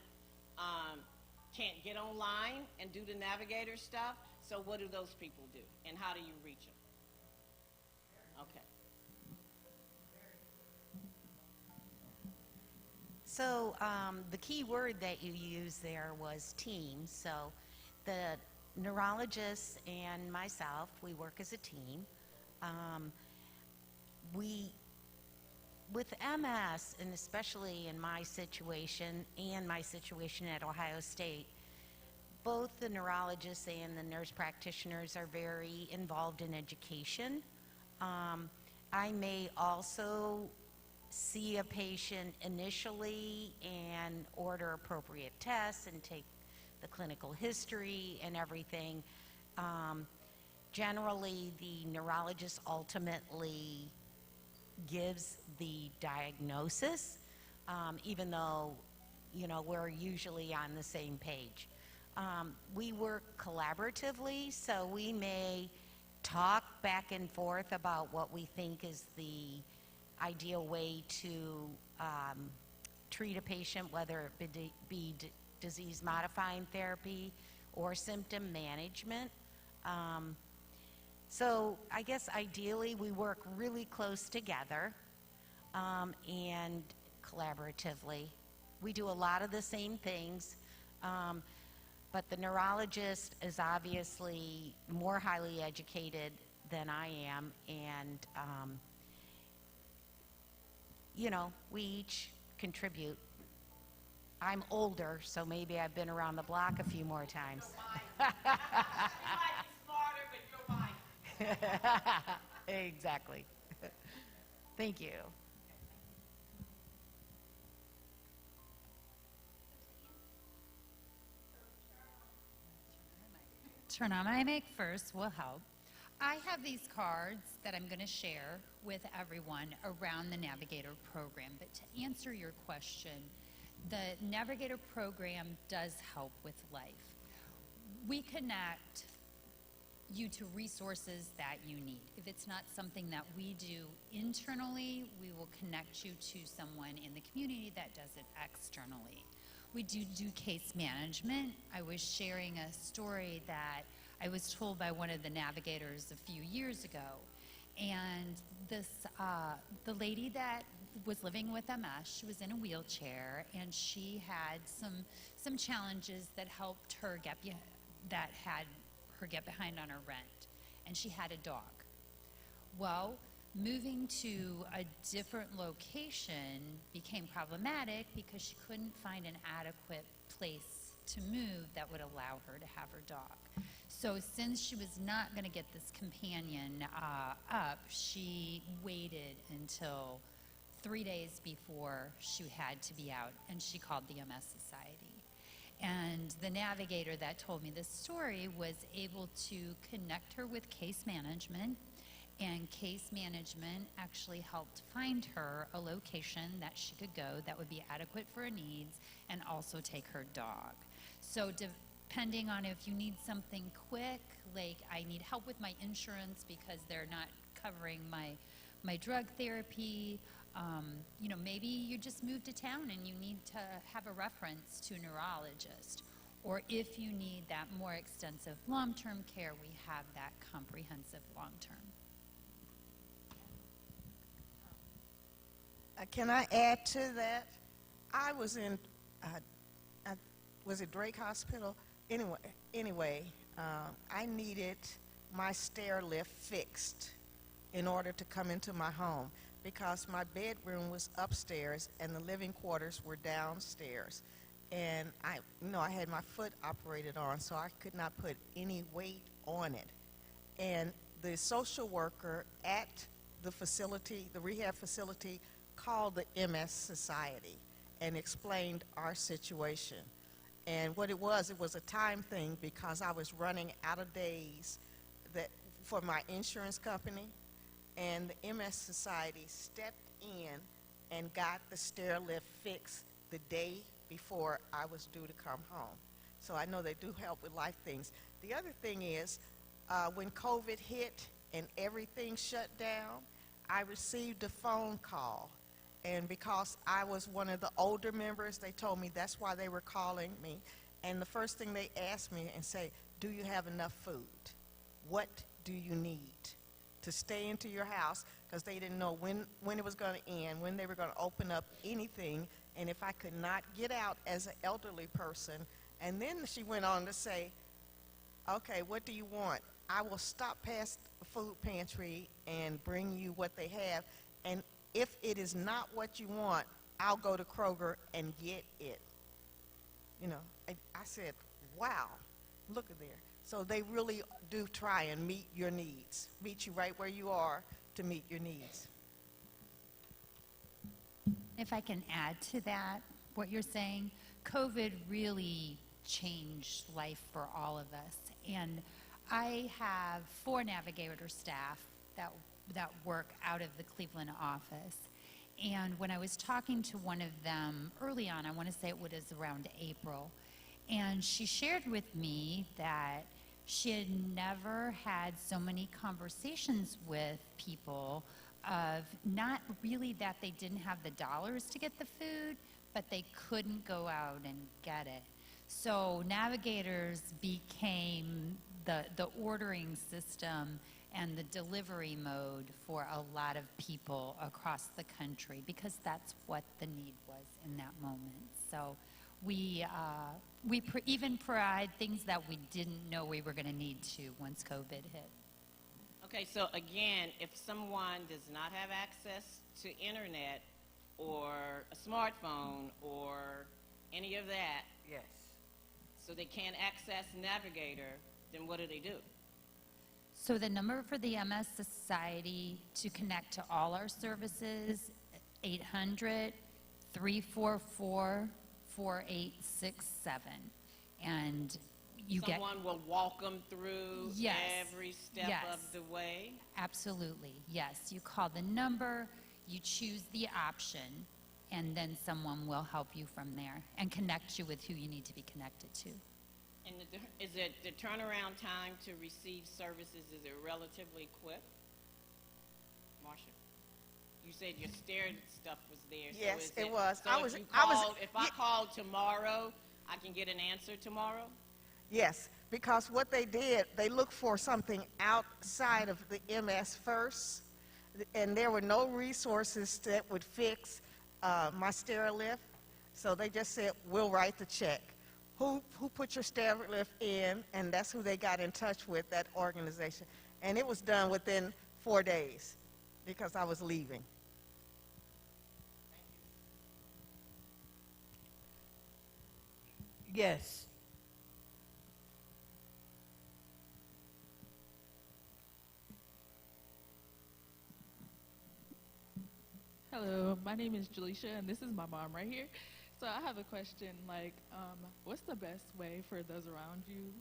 can't get online and do the Navigator stuff, so what do those people do, and how do you reach them? Okay. So the key word that you used there was team. So the neurologist and myself, we work as a team. With MS, and especially in my situation and my situation at Ohio State, both the neurologists and the nurse practitioners are very involved in education. I may also see a patient initially and order appropriate tests and take the clinical history and everything. Generally, the neurologist ultimately gives the diagnosis, even though, you know, we're usually on the same page. We work collaboratively, so we may talk back and forth about what we think is the ideal way to treat a patient, whether it be disease-modifying therapy or symptom management. So I guess ideally we work really close together and collaboratively. We do a lot of the same things, but the neurologist is obviously more highly educated than I am, and you know, we each contribute. I'm older, so maybe I've been around the block a few more times. You might be smarter, but you're wise. Exactly. Thank you. Turn on my mic first will help. I have these cards that I'm going to share with everyone around the Navigator program. But to answer your question, the Navigator program does help with life. We connect you to resources that you need. If it's not something that we do internally, we will connect you to someone in the community that does it externally. We do case management. I was sharing a story that I was told by one of the navigators a few years ago. And this, the lady that was living with MS, she was in a wheelchair, and she had some challenges that helped her get behind on her rent. And she had a dog. Well, moving to a different location became problematic because she couldn't find an adequate place to move that would allow her to have her dog. So since she was not going to get this companion up, she waited until 3 days before she had to be out, and she called the MS Society. And the navigator that told me this story was able to connect her with case management, and case management actually helped find her a location that she could go that would be adequate for her needs and also take her dog. So depending on if you need something quick, like I need help with my insurance because they're not covering my drug therapy, you know, maybe you just moved to town and you need to have a reference to a neurologist. Or if you need that more extensive long-term care, we have that comprehensive long-term. Can I add to that? I was in, was it Drake Hospital? Anyway, I needed my stair lift fixed in order to come into my home because my bedroom was upstairs and the living quarters were downstairs. And I had my foot operated on, so I could not put any weight on it. And the social worker at the facility, the rehab facility, called the MS Society and explained our situation. And what it was a time thing because I was running out of days for my insurance company, and the MS Society stepped in and got the stair lift fixed the day before I was due to come home. So I know they do help with life things. The other thing is, when COVID hit and everything shut down, I received a phone call. And because I was one of the older members, they told me that's why they were calling me. And the first thing they asked me and say, do you have enough food? What do you need to stay into your house? Because they didn't know when it was going to end, when they were going to open up anything, and if I could not get out as an elderly person. And then she went on to say, okay, what do you want? I will stop past the food pantry and bring you what they have, and if it is not what you want, I'll go to Kroger and get it. You know, I said, wow, look at there. So they really do try and meet your needs, meet you right where you are to meet your needs. If I can add to that, what you're saying, COVID really changed life for all of us. And I have 4 Navigator staff that work out of the Cleveland office. And when I was talking to one of them early on, I want to say it was around April, and she shared with me that she had never had so many conversations with people of not really that they didn't have the dollars to get the food, but they couldn't go out and get it. So Navigators became the ordering system and the delivery mode for a lot of people across the country, because that's what the need was in that moment. So we even provide things that we didn't know we were going to need to once COVID hit. Okay, so again, if someone does not have access to internet or a smartphone or any of that, Yes. so they can't access Navigator, then what do they do? So the number for the MS Society to connect to all our services, 800-344-4867. And you get... Someone will walk them through Yes. every step Yes. of the way? Absolutely, yes. You call the number, you choose the option, and then someone will help you from there and connect you with who you need to be connected to. And is it the turnaround time to receive services, is it relatively quick? Marsha, you said your stair stuff was there. Yes, so it was. So if I called tomorrow, I can get an answer tomorrow? Yes, because what they did, they looked for something outside of the MS first, and there were no resources that would fix my stair lift, so they just said, we'll write the check. Who put your stair lift in, and that's who they got in touch with, that organization. And it was done within 4 days because I was leaving. Yes. Hello, my name is Jaleisha, and this is my mom right here. So I have a question, like, what's the best way for those around you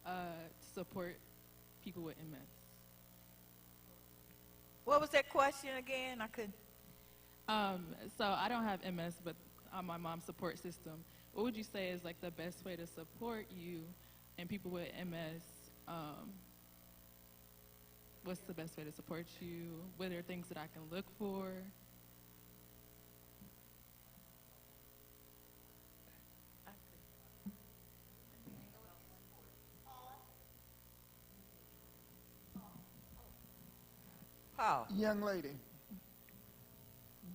to support people with MS? What was that question again? I couldn't. So I don't have MS, but on my mom's support system, what would you say is like the best way to support you and people with MS? What's the best way to support you? What are things that I can look for? Paul. Young lady,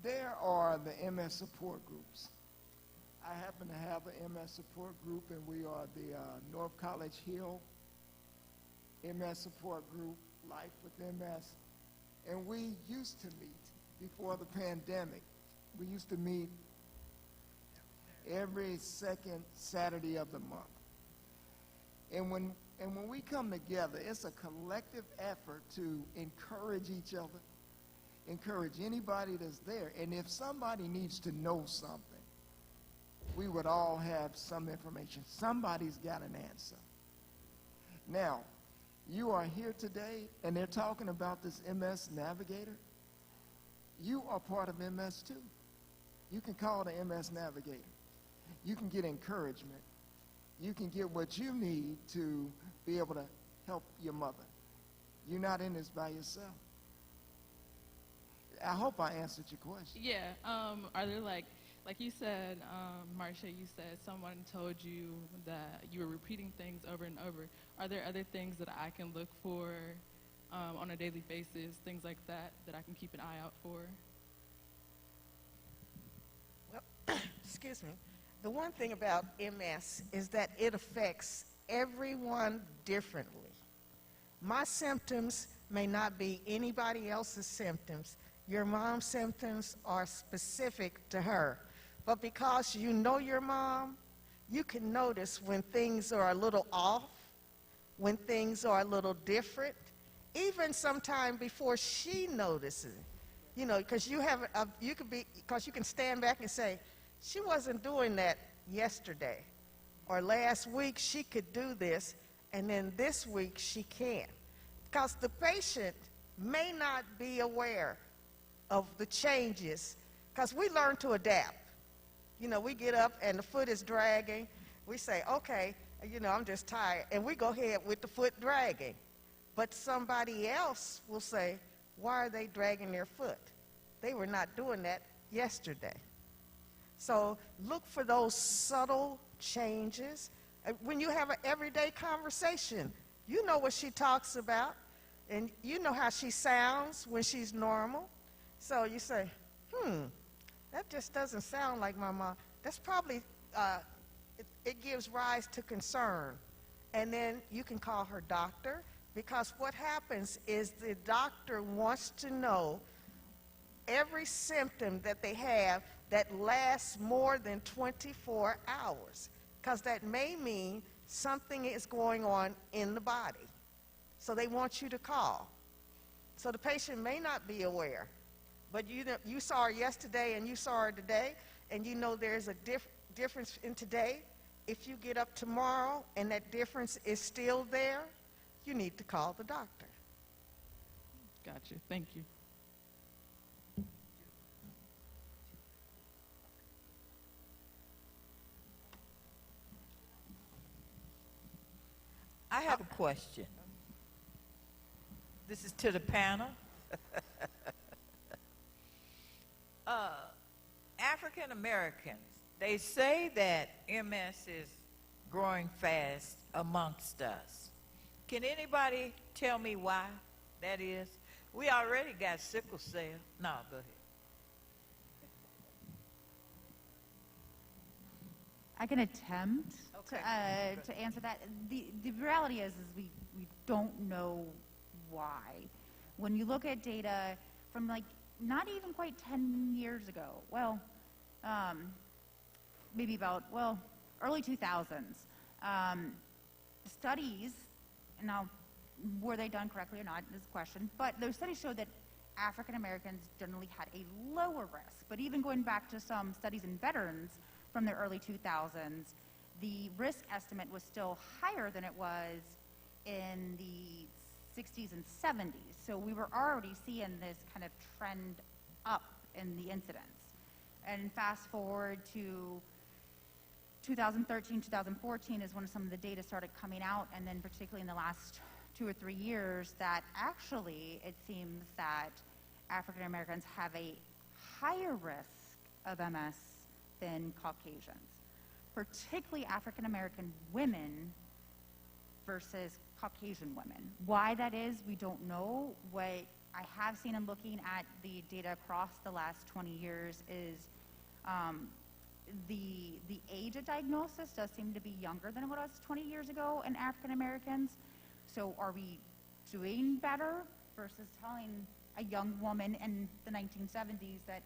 there are the MS support groups. I happen to have an MS support group, and we are the North College Hill MS support group, Life with MS. And we used to meet before the pandemic. We used to meet every second Saturday of the month. And when we come together, it's a collective effort to encourage each other, encourage anybody that's there. And if somebody needs to know something, we would all have some information. Somebody's got an answer. Now, you are here today, and they're talking about this MS Navigator. You are part of MS too. You can call the MS Navigator. You can get encouragement. You can get what you need to be able to help your mother. You're not in this by yourself. I hope I answered your question. Yeah. Are there like you said, Marcia, you said someone told you that you were repeating things over and over. Are there other things that I can look for on a daily basis, things like that I can keep an eye out for? Well, excuse me. The one thing about MS is that it affects everyone differently. My symptoms may not be anybody else's symptoms. Your mom's symptoms are specific to her. But because you know your mom, you can notice when things are a little off, when things are a little different, even sometime before she notices. You know, because you can stand back and say, she wasn't doing that yesterday, or last week she could do this, and then this week she can't. Because the patient may not be aware of the changes, because we learn to adapt. You know, we get up and the foot is dragging. We say, okay, you know, I'm just tired, and we go ahead with the foot dragging. But somebody else will say, why are they dragging their foot? They were not doing that yesterday. So look for those subtle changes. When you have an everyday conversation, you know what she talks about, and you know how she sounds when she's normal. So you say, that just doesn't sound like my mom. That's probably, it gives rise to concern. And then you can call her doctor, because what happens is the doctor wants to know every symptom that they have that lasts more than 24 hours, because that may mean something is going on in the body. So they want you to call. So the patient may not be aware, but you saw her yesterday and you saw her today, and you know there's a difference in today. If you get up tomorrow and that difference is still there, you need to call the doctor. Gotcha. Thank you. I have a question. This is to the panel. African Americans, they say that MS is growing fast amongst us. Can anybody tell me why that is? We already got sickle cell. No, go ahead. I can attempt to answer that. The reality is we don't know why. When you look at data from like not even quite 10 years ago, well, maybe about, well, early 2000s, studies, now were they done correctly or not is a question, but those studies showed that African Americans generally had a lower risk. But even going back to some studies in veterans from the early 2000s, the risk estimate was still higher than it was in the 60s and 70s. So we were already seeing this kind of trend up in the incidence. And fast forward to 2013, 2014 is when some of the data started coming out, and then particularly in the last 2 or 3 years that actually it seems that African Americans have a higher risk of MS than Caucasians, particularly African American women versus Caucasian women. Why that is, we don't know. What I have seen in looking at the data across the last 20 years is the age of diagnosis does seem to be younger than it was 20 years ago in African Americans. So are we doing better versus telling a young woman in the 1970s that,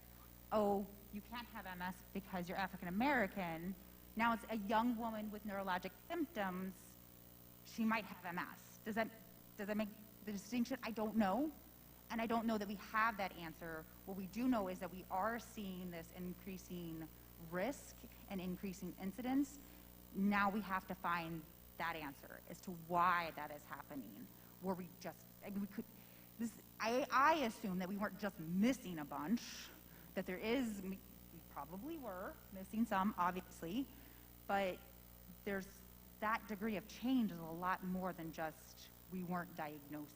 oh, you can't have MS because you're African American? Now it's a young woman with neurologic symptoms, she might have MS. Does that make the distinction? I don't know. And I don't know that we have that answer. What we do know is that we are seeing this increasing risk and increasing incidence. Now we have to find that answer as to why that is happening. Were we just, I mean, I assume that we weren't just missing a bunch, that there is, we probably were missing some, obviously. obviously, but there's that degree of change is a lot more than just we weren't diagnosing.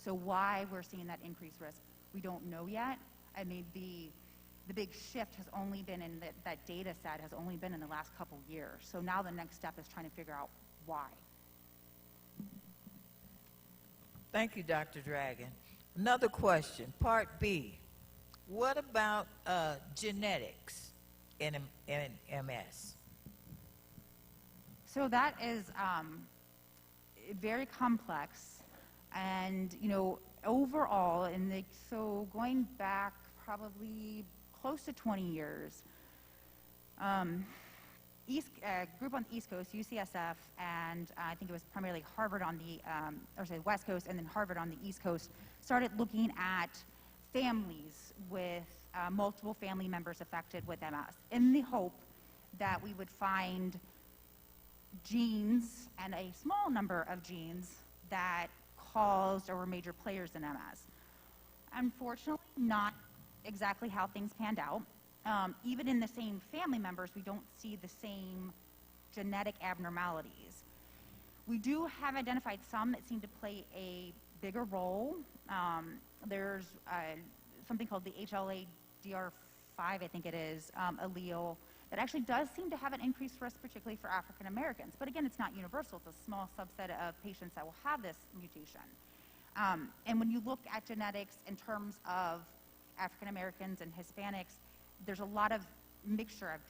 So why we're seeing that increased risk, we don't know yet. I mean, the big shift has only been in that data set has only been in the last couple years. So now the next step is trying to figure out why. Thank you, Dr. Dragon. Another question, Part B. What about genetics in MS? So that is very complex, and overall, so going back probably close to 20 years, group on the East Coast, UCSF, and I think it was primarily Harvard on the West Coast, and then Harvard on the East Coast, started looking at families with multiple family members affected with MS in the hope that we would find genes and a small number of genes that caused or were major players in MS. Unfortunately, not exactly how things panned out. Even in the same family members, we don't see the same genetic abnormalities. We do have identified some that seem to play a bigger role. There's something called the HLA-DR5, I think it is, allele that actually does seem to have an increased risk, particularly for African Americans. But again, it's not universal. It's a small subset of patients that will have this mutation. And when you look at genetics in terms of African Americans and Hispanics, there's a lot of mixture of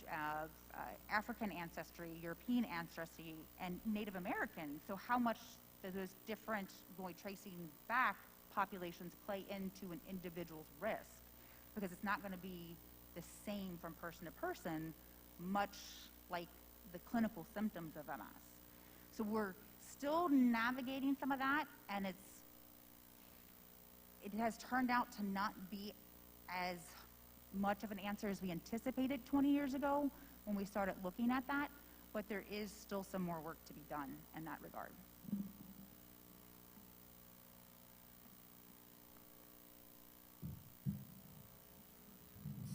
African ancestry, European ancestry, and Native American. So how much do those different, going tracing back, populations play into an individual's risk? Because it's not going to be the same from person to person, much like the clinical symptoms of MS. So we're still navigating some of that, and it has turned out to not be as much of an answer as we anticipated 20 years ago when we started looking at that, but there is still some more work to be done in that regard.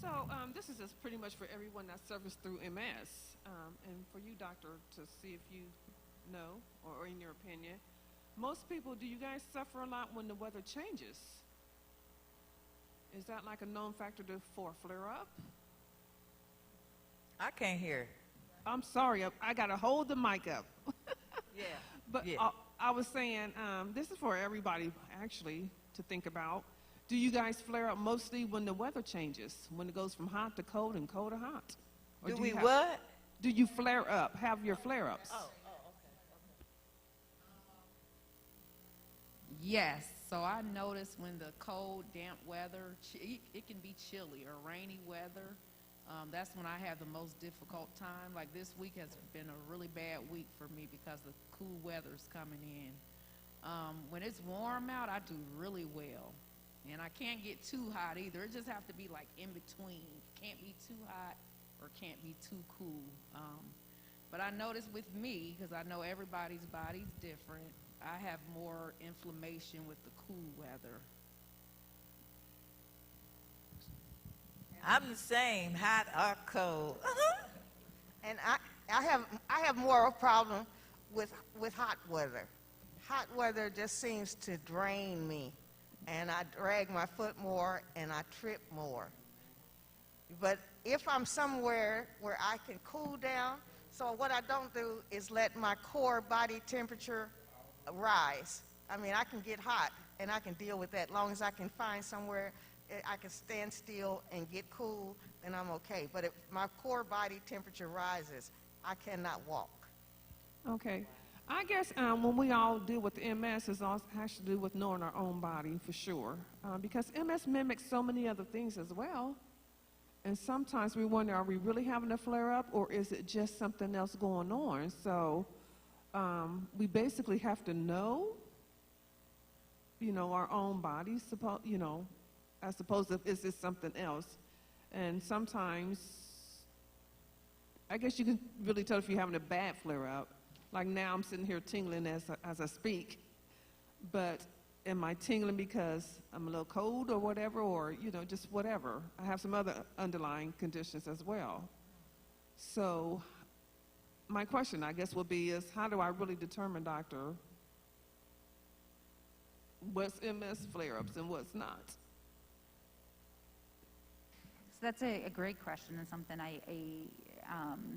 So this is just pretty much for everyone that suffers through MS, and for you, doctor, to see if you know, or in your opinion, most people, do you guys suffer a lot when the weather changes? Is that like a known factor for a flare-up? I can't hear. I'm sorry, I got to hold the mic up. Yeah. But yeah. I was saying, this is for everybody, actually, to think about. Do you guys flare up mostly when the weather changes, when it goes from hot to cold and cold to hot? Or Do we what? Do you flare up, have your flare-ups? Oh, Yes, so I noticed when the cold, damp weather, it can be chilly or rainy weather. That's when I have the most difficult time. Like this week has been a really bad week for me because the cool weather's coming in. When it's warm out, I do really well. And I can't get too hot either. It just have to be like in between. Can't be too hot or can't be too cool. But I noticed with me, because I know everybody's body's different, I have more inflammation with the cool weather. I'm the same, hot or cold. And I have more of a problem with hot weather. Hot weather just seems to drain me, and I drag my foot more and I trip more. But if I'm somewhere where I can cool down, so what I don't do is let my core body temperature rise. I mean, I can get hot and I can deal with that. As long as I can find somewhere I can stand still and get cool, then I'm okay. But if my core body temperature rises, I cannot walk. Okay. I guess when we all deal with MS, it also has to do with knowing our own body for sure. Because MS mimics so many other things as well. And sometimes we wonder, are we really having a flare-up, or is it just something else going on? So we basically have to know, our own bodies, as opposed to is this something else. And sometimes, I guess you can really tell if you're having a bad flare-up. Like now I'm sitting here tingling as I speak, but am I tingling because I'm a little cold or whatever, or, just whatever? I have some other underlying conditions as well. So my question, I guess, would be is how do I really determine, doctor, what's MS flare-ups and what's not? So that's a great question and something I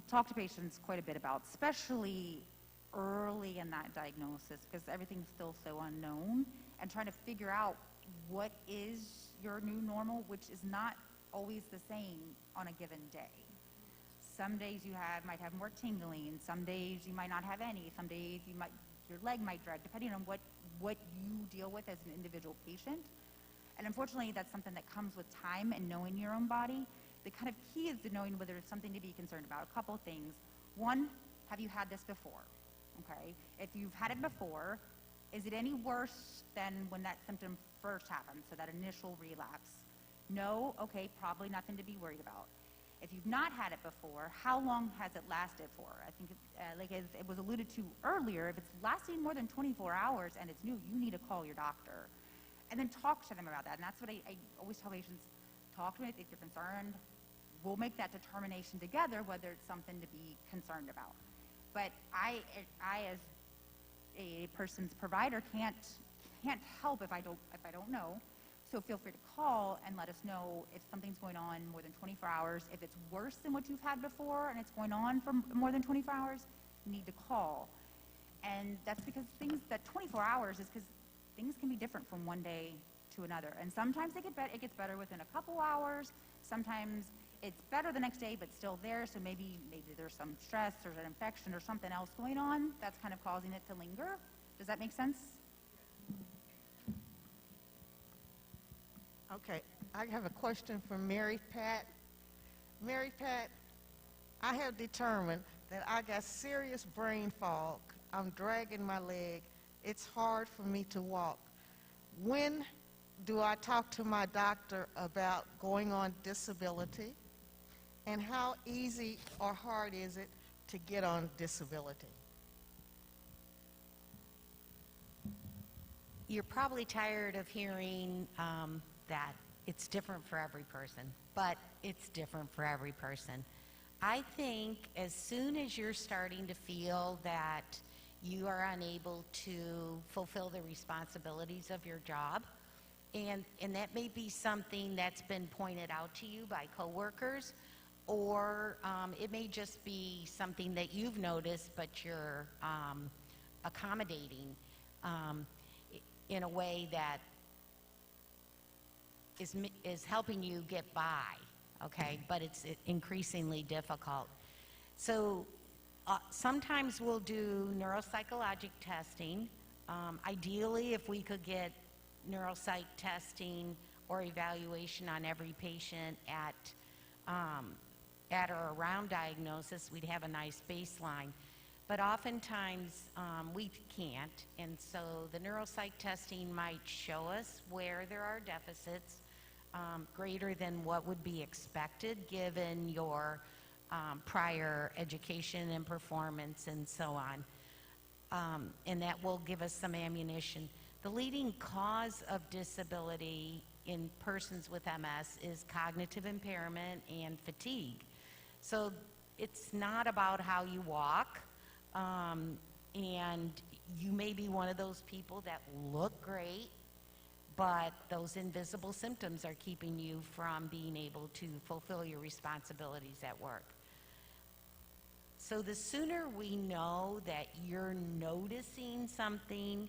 talk to patients quite a bit about, especially early in that diagnosis because everything's still so unknown, and trying to figure out what is your new normal, which is not always the same on a given day. Some days you might have more tingling, some days you might not have any, some days your leg might drag, depending on what you deal with as an individual patient. And unfortunately, that's something that comes with time and knowing your own body. The kind of key is to knowing whether it's something to be concerned about. A couple of things. One, have you had this before? Okay. If you've had it before, is it any worse than when that symptom first happened, so that initial relapse? No? Okay, probably nothing to be worried about. If you've not had it before, how long has it lasted for? I think, like as it was alluded to earlier, if it's lasting more than 24 hours and it's new, you need to call your doctor. And then talk to them about that. And that's what I always tell patients, talk to me if you're concerned. We'll make that determination together whether it's something to be concerned about. But I as a person's provider can't help if I don't know. So feel free to call and let us know if something's going on more than 24 hours. If it's worse than what you've had before and it's going on for more than 24 hours, you need to call. And that's because that 24 hours is because things can be different from one day to another. And sometimes it gets better within a couple hours. Sometimes it's better the next day, but still there. So maybe there's some stress or an infection or something else going on that's kind of causing it to linger. Does that make sense? Okay, I have a question for Mary Pat. Mary Pat, I have determined that I got serious brain fog. I'm dragging my leg. It's hard for me to walk. When do I talk to my doctor about going on disability? And how easy or hard is it to get on disability? You're probably tired of hearing that it's different for every person, but it's different for every person. I think as soon as you're starting to feel that you are unable to fulfill the responsibilities of your job, and that may be something that's been pointed out to you by coworkers, or it may just be something that you've noticed but you're accommodating in a way that is helping you get by, okay? But it's increasingly difficult. So sometimes we'll do neuropsychologic testing. Ideally, if we could get neuropsych testing or evaluation on every patient at or around diagnosis, we'd have a nice baseline. But oftentimes we can't, and so the neuropsych testing might show us where there are deficits greater than what would be expected given your prior education and performance and so on. And that will give us some ammunition. The leading cause of disability in persons with MS is cognitive impairment and fatigue. So it's not about how you walk, and you may be one of those people that look great, but those invisible symptoms are keeping you from being able to fulfill your responsibilities at work. So the sooner we know that you're noticing something,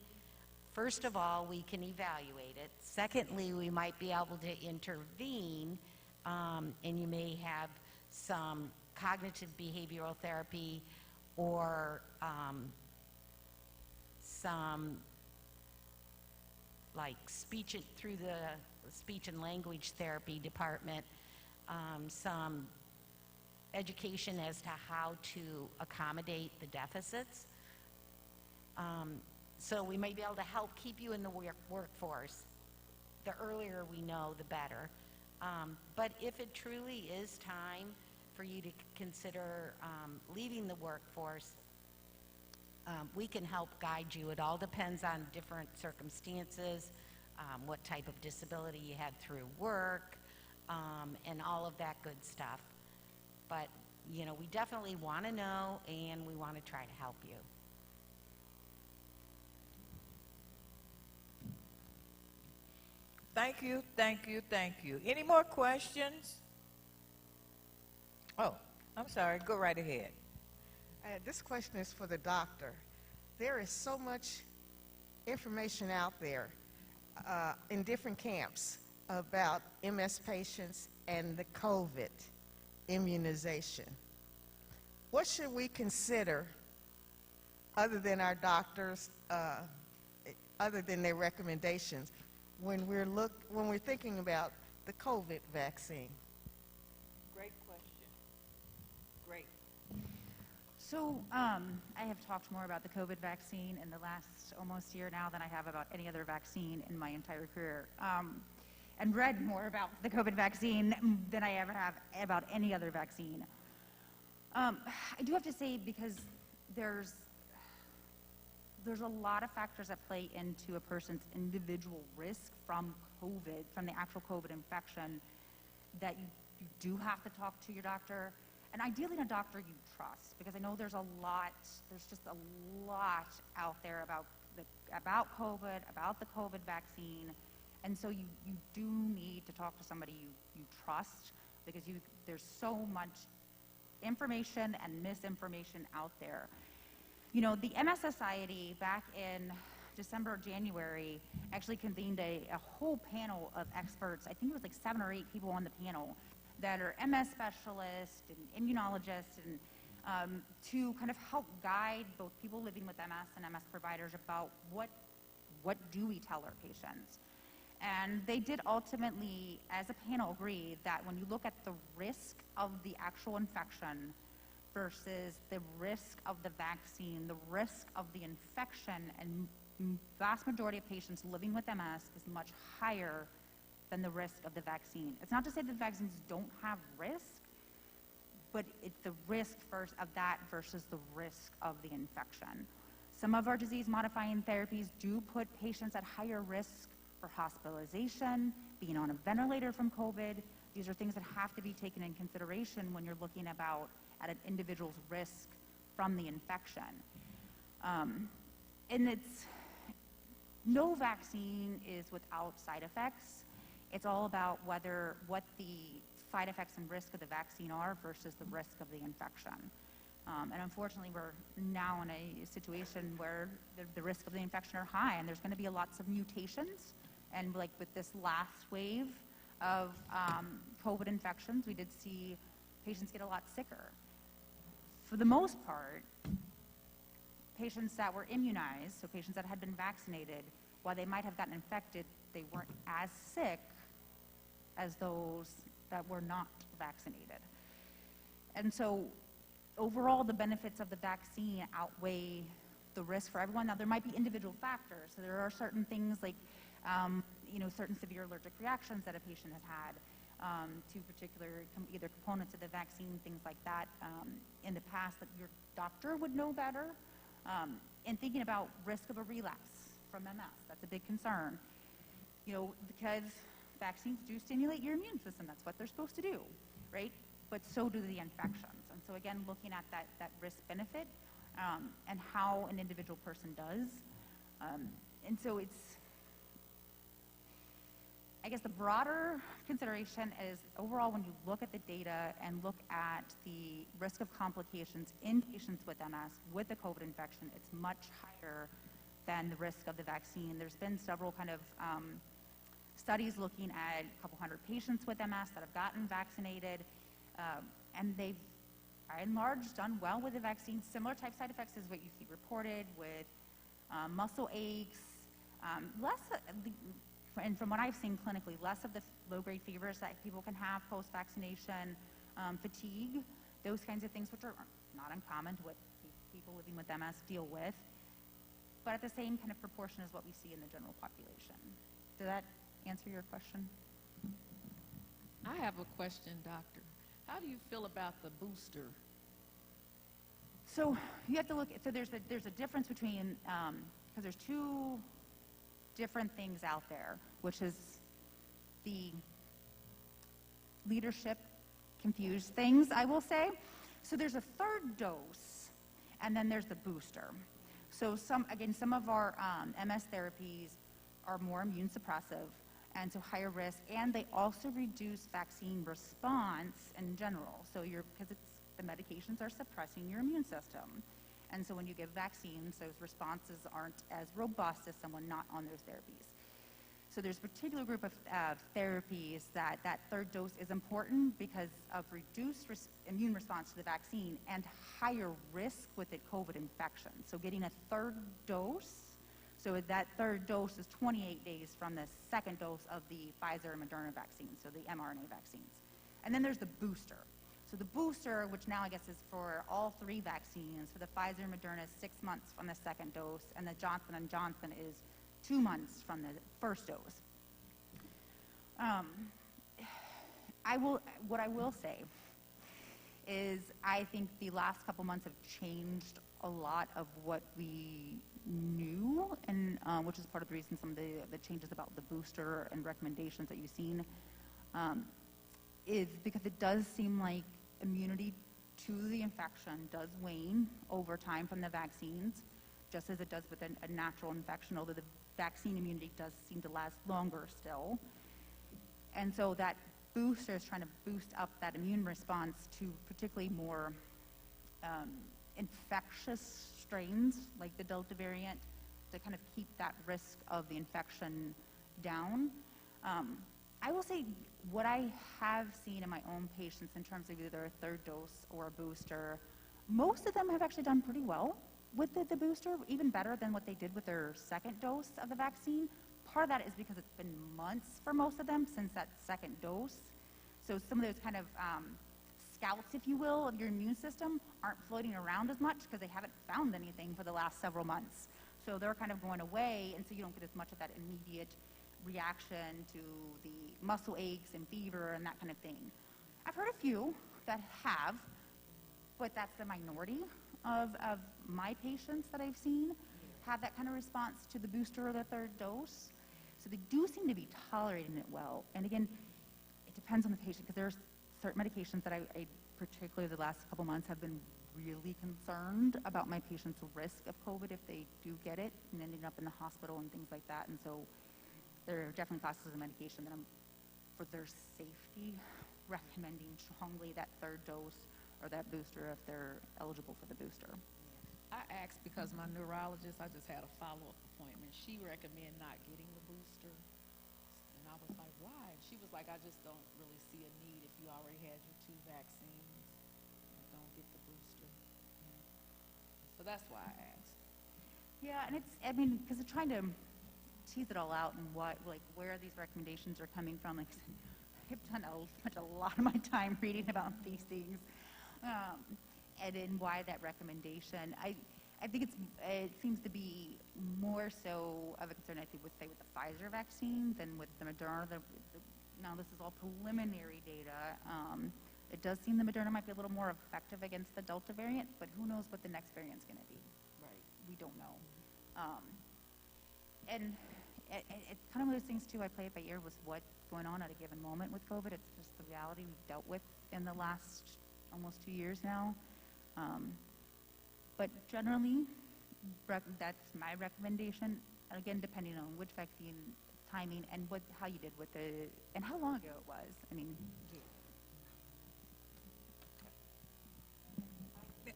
first of all, we can evaluate it. Secondly, we might be able to intervene, and you may have some cognitive behavioral therapy or some like through the speech and language therapy department, some education as to how to accommodate the deficits. So we may be able to help keep you in the workforce. The earlier we know, the better. But if it truly is time for you to consider leaving the workforce, we can help guide you. It all depends on different circumstances, what type of disability you had through work, and all of that good stuff. But you know, we definitely want to know, and we want to try to help you. Thank you, thank you, thank you. Any more questions? Oh, I'm sorry. Go right ahead. This question is for the doctor. There is so much information out there in different camps about MS patients and the COVID immunization. What should we consider other than our doctors, other than their recommendations, when we're thinking about the COVID vaccine? Great question. Great. So I have talked more about the COVID vaccine in the last almost year now than I have about any other vaccine in my entire career, and read more about the COVID vaccine than I ever have about any other vaccine. I do have to say, because there's a lot of factors that play into a person's individual risk from COVID, from the actual COVID infection, that you do have to talk to your doctor, and ideally a doctor you trust, because I know there's just a lot out there about COVID, about the COVID vaccine, and so you do need to talk to somebody you trust, because there's so much information and misinformation out there. You know, the MS Society back in December or January actually convened a whole panel of experts. I think it was like 7 or 8 people on the panel that are MS specialists and immunologists, and to kind of help guide both people living with MS and MS providers about what do we tell our patients. And they did ultimately, as a panel, agree that when you look at the risk of the actual infection versus the risk of the vaccine, the risk of the infection, and vast majority of patients living with MS is much higher than the risk of the vaccine. It's not to say that vaccines don't have risk, but it's the risk first of that versus the risk of the infection. Some of our disease-modifying therapies do put patients at higher risk for hospitalization, being on a ventilator from COVID. These are things that have to be taken in consideration when you're looking at an individual's risk from the infection. And no vaccine is without side effects. It's all about what the side effects and risk of the vaccine are versus the risk of the infection. And unfortunately, we're now in a situation where the risk of the infection are high, and there's going to be lots of mutations. And like with this last wave of COVID infections, we did see patients get a lot sicker. For the most part, patients that were immunized, so patients that had been vaccinated, while they might have gotten infected, they weren't as sick as those that were not vaccinated. And so overall, the benefits of the vaccine outweigh the risk for everyone. Now, there might be individual factors. So there are certain things like, certain severe allergic reactions that a patient has had to particular either components of the vaccine, things like that in the past that your doctor would know better. And thinking about risk of a relapse from MS, that's a big concern. Because vaccines do stimulate your immune system. That's what they're supposed to do, right? But so do the infections. And so again, looking at that risk-benefit and how an individual person does. And so I guess the broader consideration is overall when you look at the data and look at the risk of complications in patients with MS with the COVID infection, it's much higher than the risk of the vaccine. There's been several kind of studies looking at a couple hundred patients with MS that have gotten vaccinated, and they've, by and large, done well with the vaccine. Similar type side effects as what you see reported with muscle aches, and from what I've seen clinically, less of the low-grade fevers that people can have post-vaccination, fatigue, those kinds of things, which are not uncommon to what people living with MS deal with, but at the same kind of proportion as what we see in the general population. Does that answer your question? I have a question, doctor. How do you feel about the booster? So you have to look, so there's a difference between, because there's two different things out there, which is the leadership confused things, I will say. So there's a third dose, and then there's the booster. So some of our MS therapies are more immune suppressive, and so higher risk, and they also reduce vaccine response in general. So because the medications are suppressing your immune system. And so when you give vaccines, those responses aren't as robust as someone not on those therapies. So there's a particular group of therapies that third dose is important because of reduced immune response to the vaccine and higher risk with the COVID infection. So getting a third dose, so that third dose is 28 days from the second dose of the Pfizer and Moderna vaccines, so the mRNA vaccines. And then there's the booster. So the booster, which now I guess is for all three vaccines, for the Pfizer and Moderna is 6 months from the second dose, and the Johnson & Johnson is 2 months from the first dose. What I will say is I think the last couple months have changed a lot of what we knew, and which is part of the reason some of the changes about the booster and recommendations that you've seen, is because it does seem like immunity to the infection does wane over time from the vaccines, just as it does with a natural infection, although the vaccine immunity does seem to last longer still. And so that booster is trying to boost up that immune response to particularly more infectious strains like the Delta variant to kind of keep that risk of the infection down. I will say what I have seen in my own patients in terms of either a third dose or a booster, most of them have actually done pretty well with the booster, even better than what they did with their second dose of the vaccine. Part of that is because it's been months for most of them since that second dose. So some of those kind of scouts, if you will, of your immune system aren't floating around as much because they haven't found anything for the last several months. So they're kind of going away, and so you don't get as much of that immediate reaction to the muscle aches and fever and that kind of thing. I've heard a few that have, but that's the minority of my patients that I've seen have that kind of response to the booster or the third dose. So they do seem to be tolerating it well. And again, it depends on the patient because there's certain medications that I particularly the last couple months have been really concerned about my patients' risk of COVID if they do get it and ending up in the hospital and things like that. And so there are definitely classes of medication that I'm, for their safety, recommending strongly that third dose or that booster if they're eligible for the booster. I asked because my neurologist, I just had a follow-up appointment. She recommended not getting the booster. And I was like, why? And she was like, I just don't really see a need if you already had your 2 vaccines. Don't get the booster. Yeah. So that's why I asked. Yeah, and it's, I mean, because they're trying to tease it all out and what, like, where these recommendations are coming from. Like, I've spent a lot of my time reading about these things. And in why that recommendation. I think it seems to be more so of a concern, I think, with the Pfizer vaccine than with the Moderna. Now, this is all preliminary data. It does seem the Moderna might be a little more effective against the Delta variant, but who knows what the next variant's going to be. Right. We don't know. And it's kind of one of those things, too, I play it by ear with what's going on at a given moment with COVID. It's just the reality we've dealt with in the last almost 2 years now. But generally, that's my recommendation. Again, depending on which vaccine, timing, and how you did with and how long ago it was. I mean,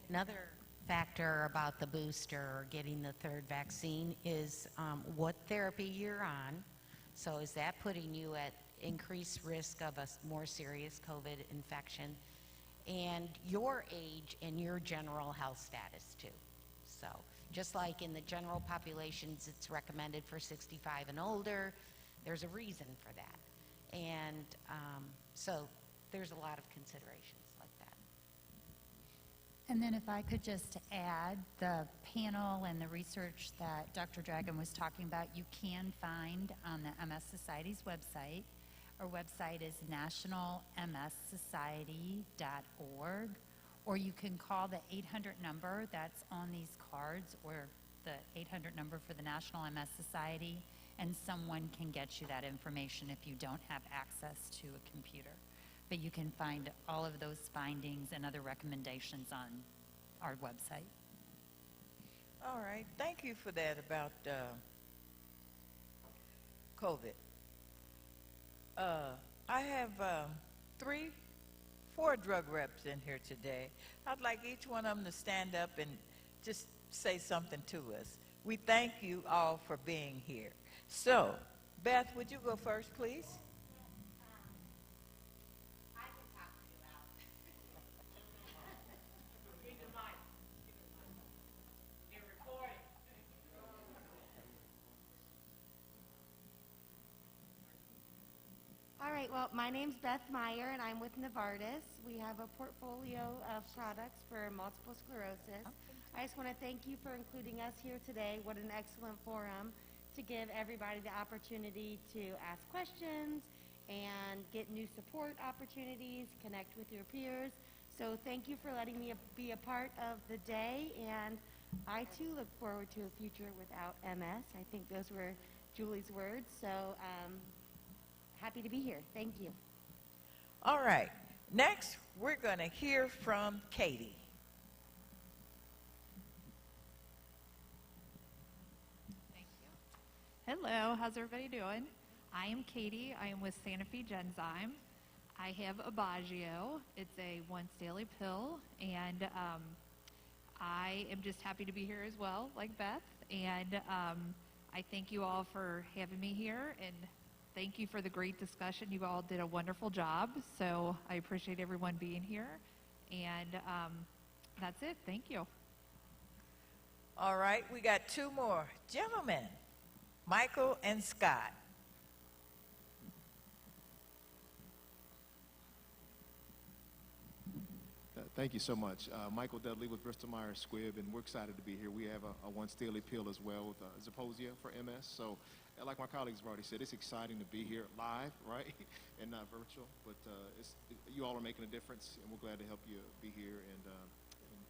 Another factor about the booster or getting the third vaccine is what therapy you're on. So is that putting you at increased risk of a more serious COVID infection? And your age and your general health status too. So just like in the general populations, it's recommended for 65 and older, there's a reason for that. And so there's a lot of considerations like that. And then if I could just add, the panel and the research that Dr. Dragon was talking about, you can find on the MS Society's website. Our website is nationalmssociety.org, or you can call the 800 number that's on these cards, or the 800 number for the National MS Society, and someone can get you that information if you don't have access to a computer. But you can find all of those findings and other recommendations on our website. All right. Thank you for that about COVID. I have 4 drug reps in here today. I'd like each one of them to stand up and just say something to us. We thank you all for being here. So, Beth, would you go first, please? All right, well, my name's Beth Meyer, and I'm with Novartis. We have a portfolio of products for multiple sclerosis. I just want to thank you for including us here today. What an excellent forum to give everybody the opportunity to ask questions and get new support opportunities, connect with your peers. So thank you for letting me be a part of the day, and I too look forward to a future without MS. I think those were Julie's words, so happy to be here. Thank you. All right. Next, we're going to hear from Katie. Hello, how's everybody doing? I am Katie. I am with Sanofi Genzyme. I have Aubagio. It's a once daily pill, and I am just happy to be here as well, like Beth. And I thank you all for having me here, and thank you for the great discussion. You all did a wonderful job, so I appreciate everyone being here. And that's it. Thank you. All right, we got 2 more gentlemen, Michael and Scott. Thank you so much. Michael Dudley with Bristol Myers Squibb, and we're excited to be here. We have a once daily pill as well with Zeposia for MS. So, like my colleagues have already said, it's exciting to be here live, right, and not virtual. But you all are making a difference, and we're glad to help you be here and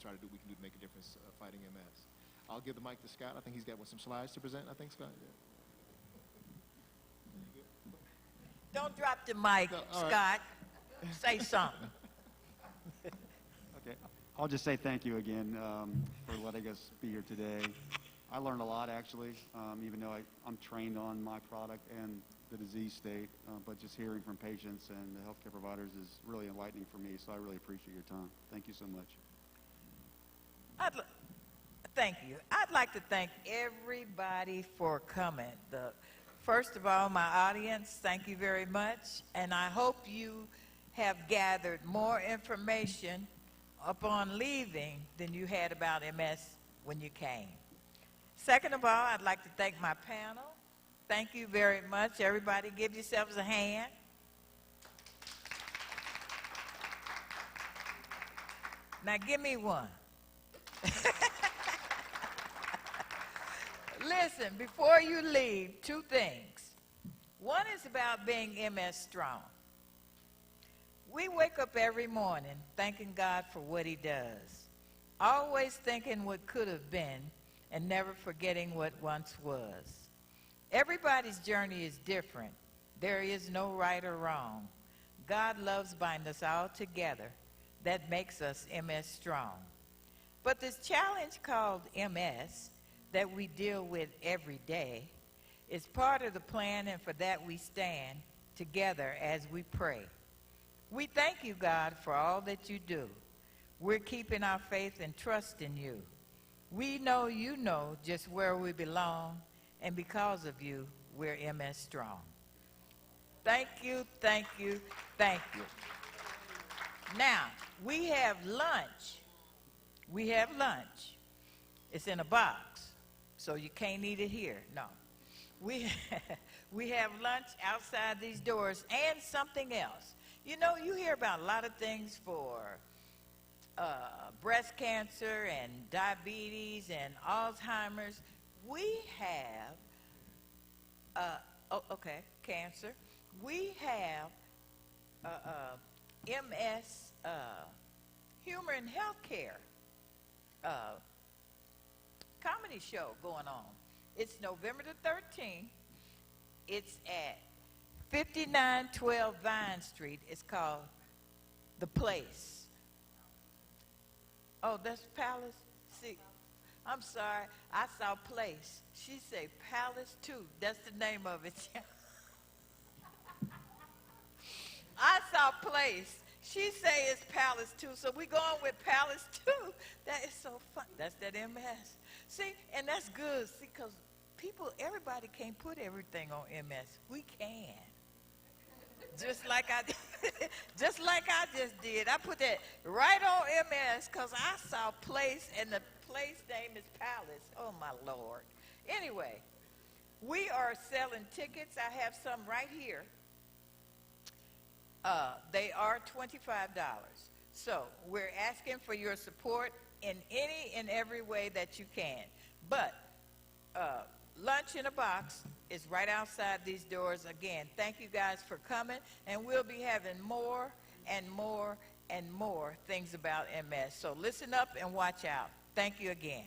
try to do what we can do to make a difference fighting MS. I'll give the mic to Scott. I think he's got some slides to present. I think, Scott. Yeah. Don't drop the mic, No, Scott. Say something. Okay. I'll just say thank you again for letting us be here today. I learned a lot, actually, even though I'm trained on my product and the disease state, but just hearing from patients and the healthcare providers is really enlightening for me, so I really appreciate your time. Thank you so much. Thank you. I'd like to thank everybody for coming. First of all, my audience, thank you very much, and I hope you have gathered more information upon leaving than you had about MS when you came. Second of all, I'd like to thank my panel. Thank you very much. Everybody give yourselves a hand. Now give me one. Listen, before you leave, 2 things. One is about being MS strong. We wake up every morning thanking God for what he does, always thinking what could have been and never forgetting what once was. Everybody's journey is different. There is no right or wrong. God loves binding us all together. That makes us MS strong. But this challenge called MS that we deal with every day is part of the plan, and for that we stand together as we pray. We thank you, God, for all that you do. We're keeping our faith and trust in you. We know you know just where we belong, and because of you, we're MS strong. Thank you, thank you, thank you. Now, we have lunch. We have lunch. It's in a box, so you can't eat it here. No. We have lunch outside these doors and something else. You know, you hear about a lot of things for breast cancer and diabetes and Alzheimer's. We have, cancer. We have MS, humor and healthcare comedy show going on. It's November the 13th. It's at 5912 Vine Street. It's called the place. Oh, that's Palace? See, I'm sorry. I saw Place. She said Palace 2. That's the name of it. I saw Place. She say it's Palace 2, so we going with Palace 2. That is so fun. That's that MS. See, and that's good. See, because everybody can't put everything on MS. We can. Just like I just did. I put that right on MS because I saw Place, and the place name is Palace. Oh, my Lord. Anyway, we are selling tickets. I have some right here. They are $25. So we're asking for your support in any and every way that you can. But lunch in a box is right outside these doors. Again, thank you guys for coming, and we'll be having more and more and more things about MS. So listen up and watch out. Thank you again.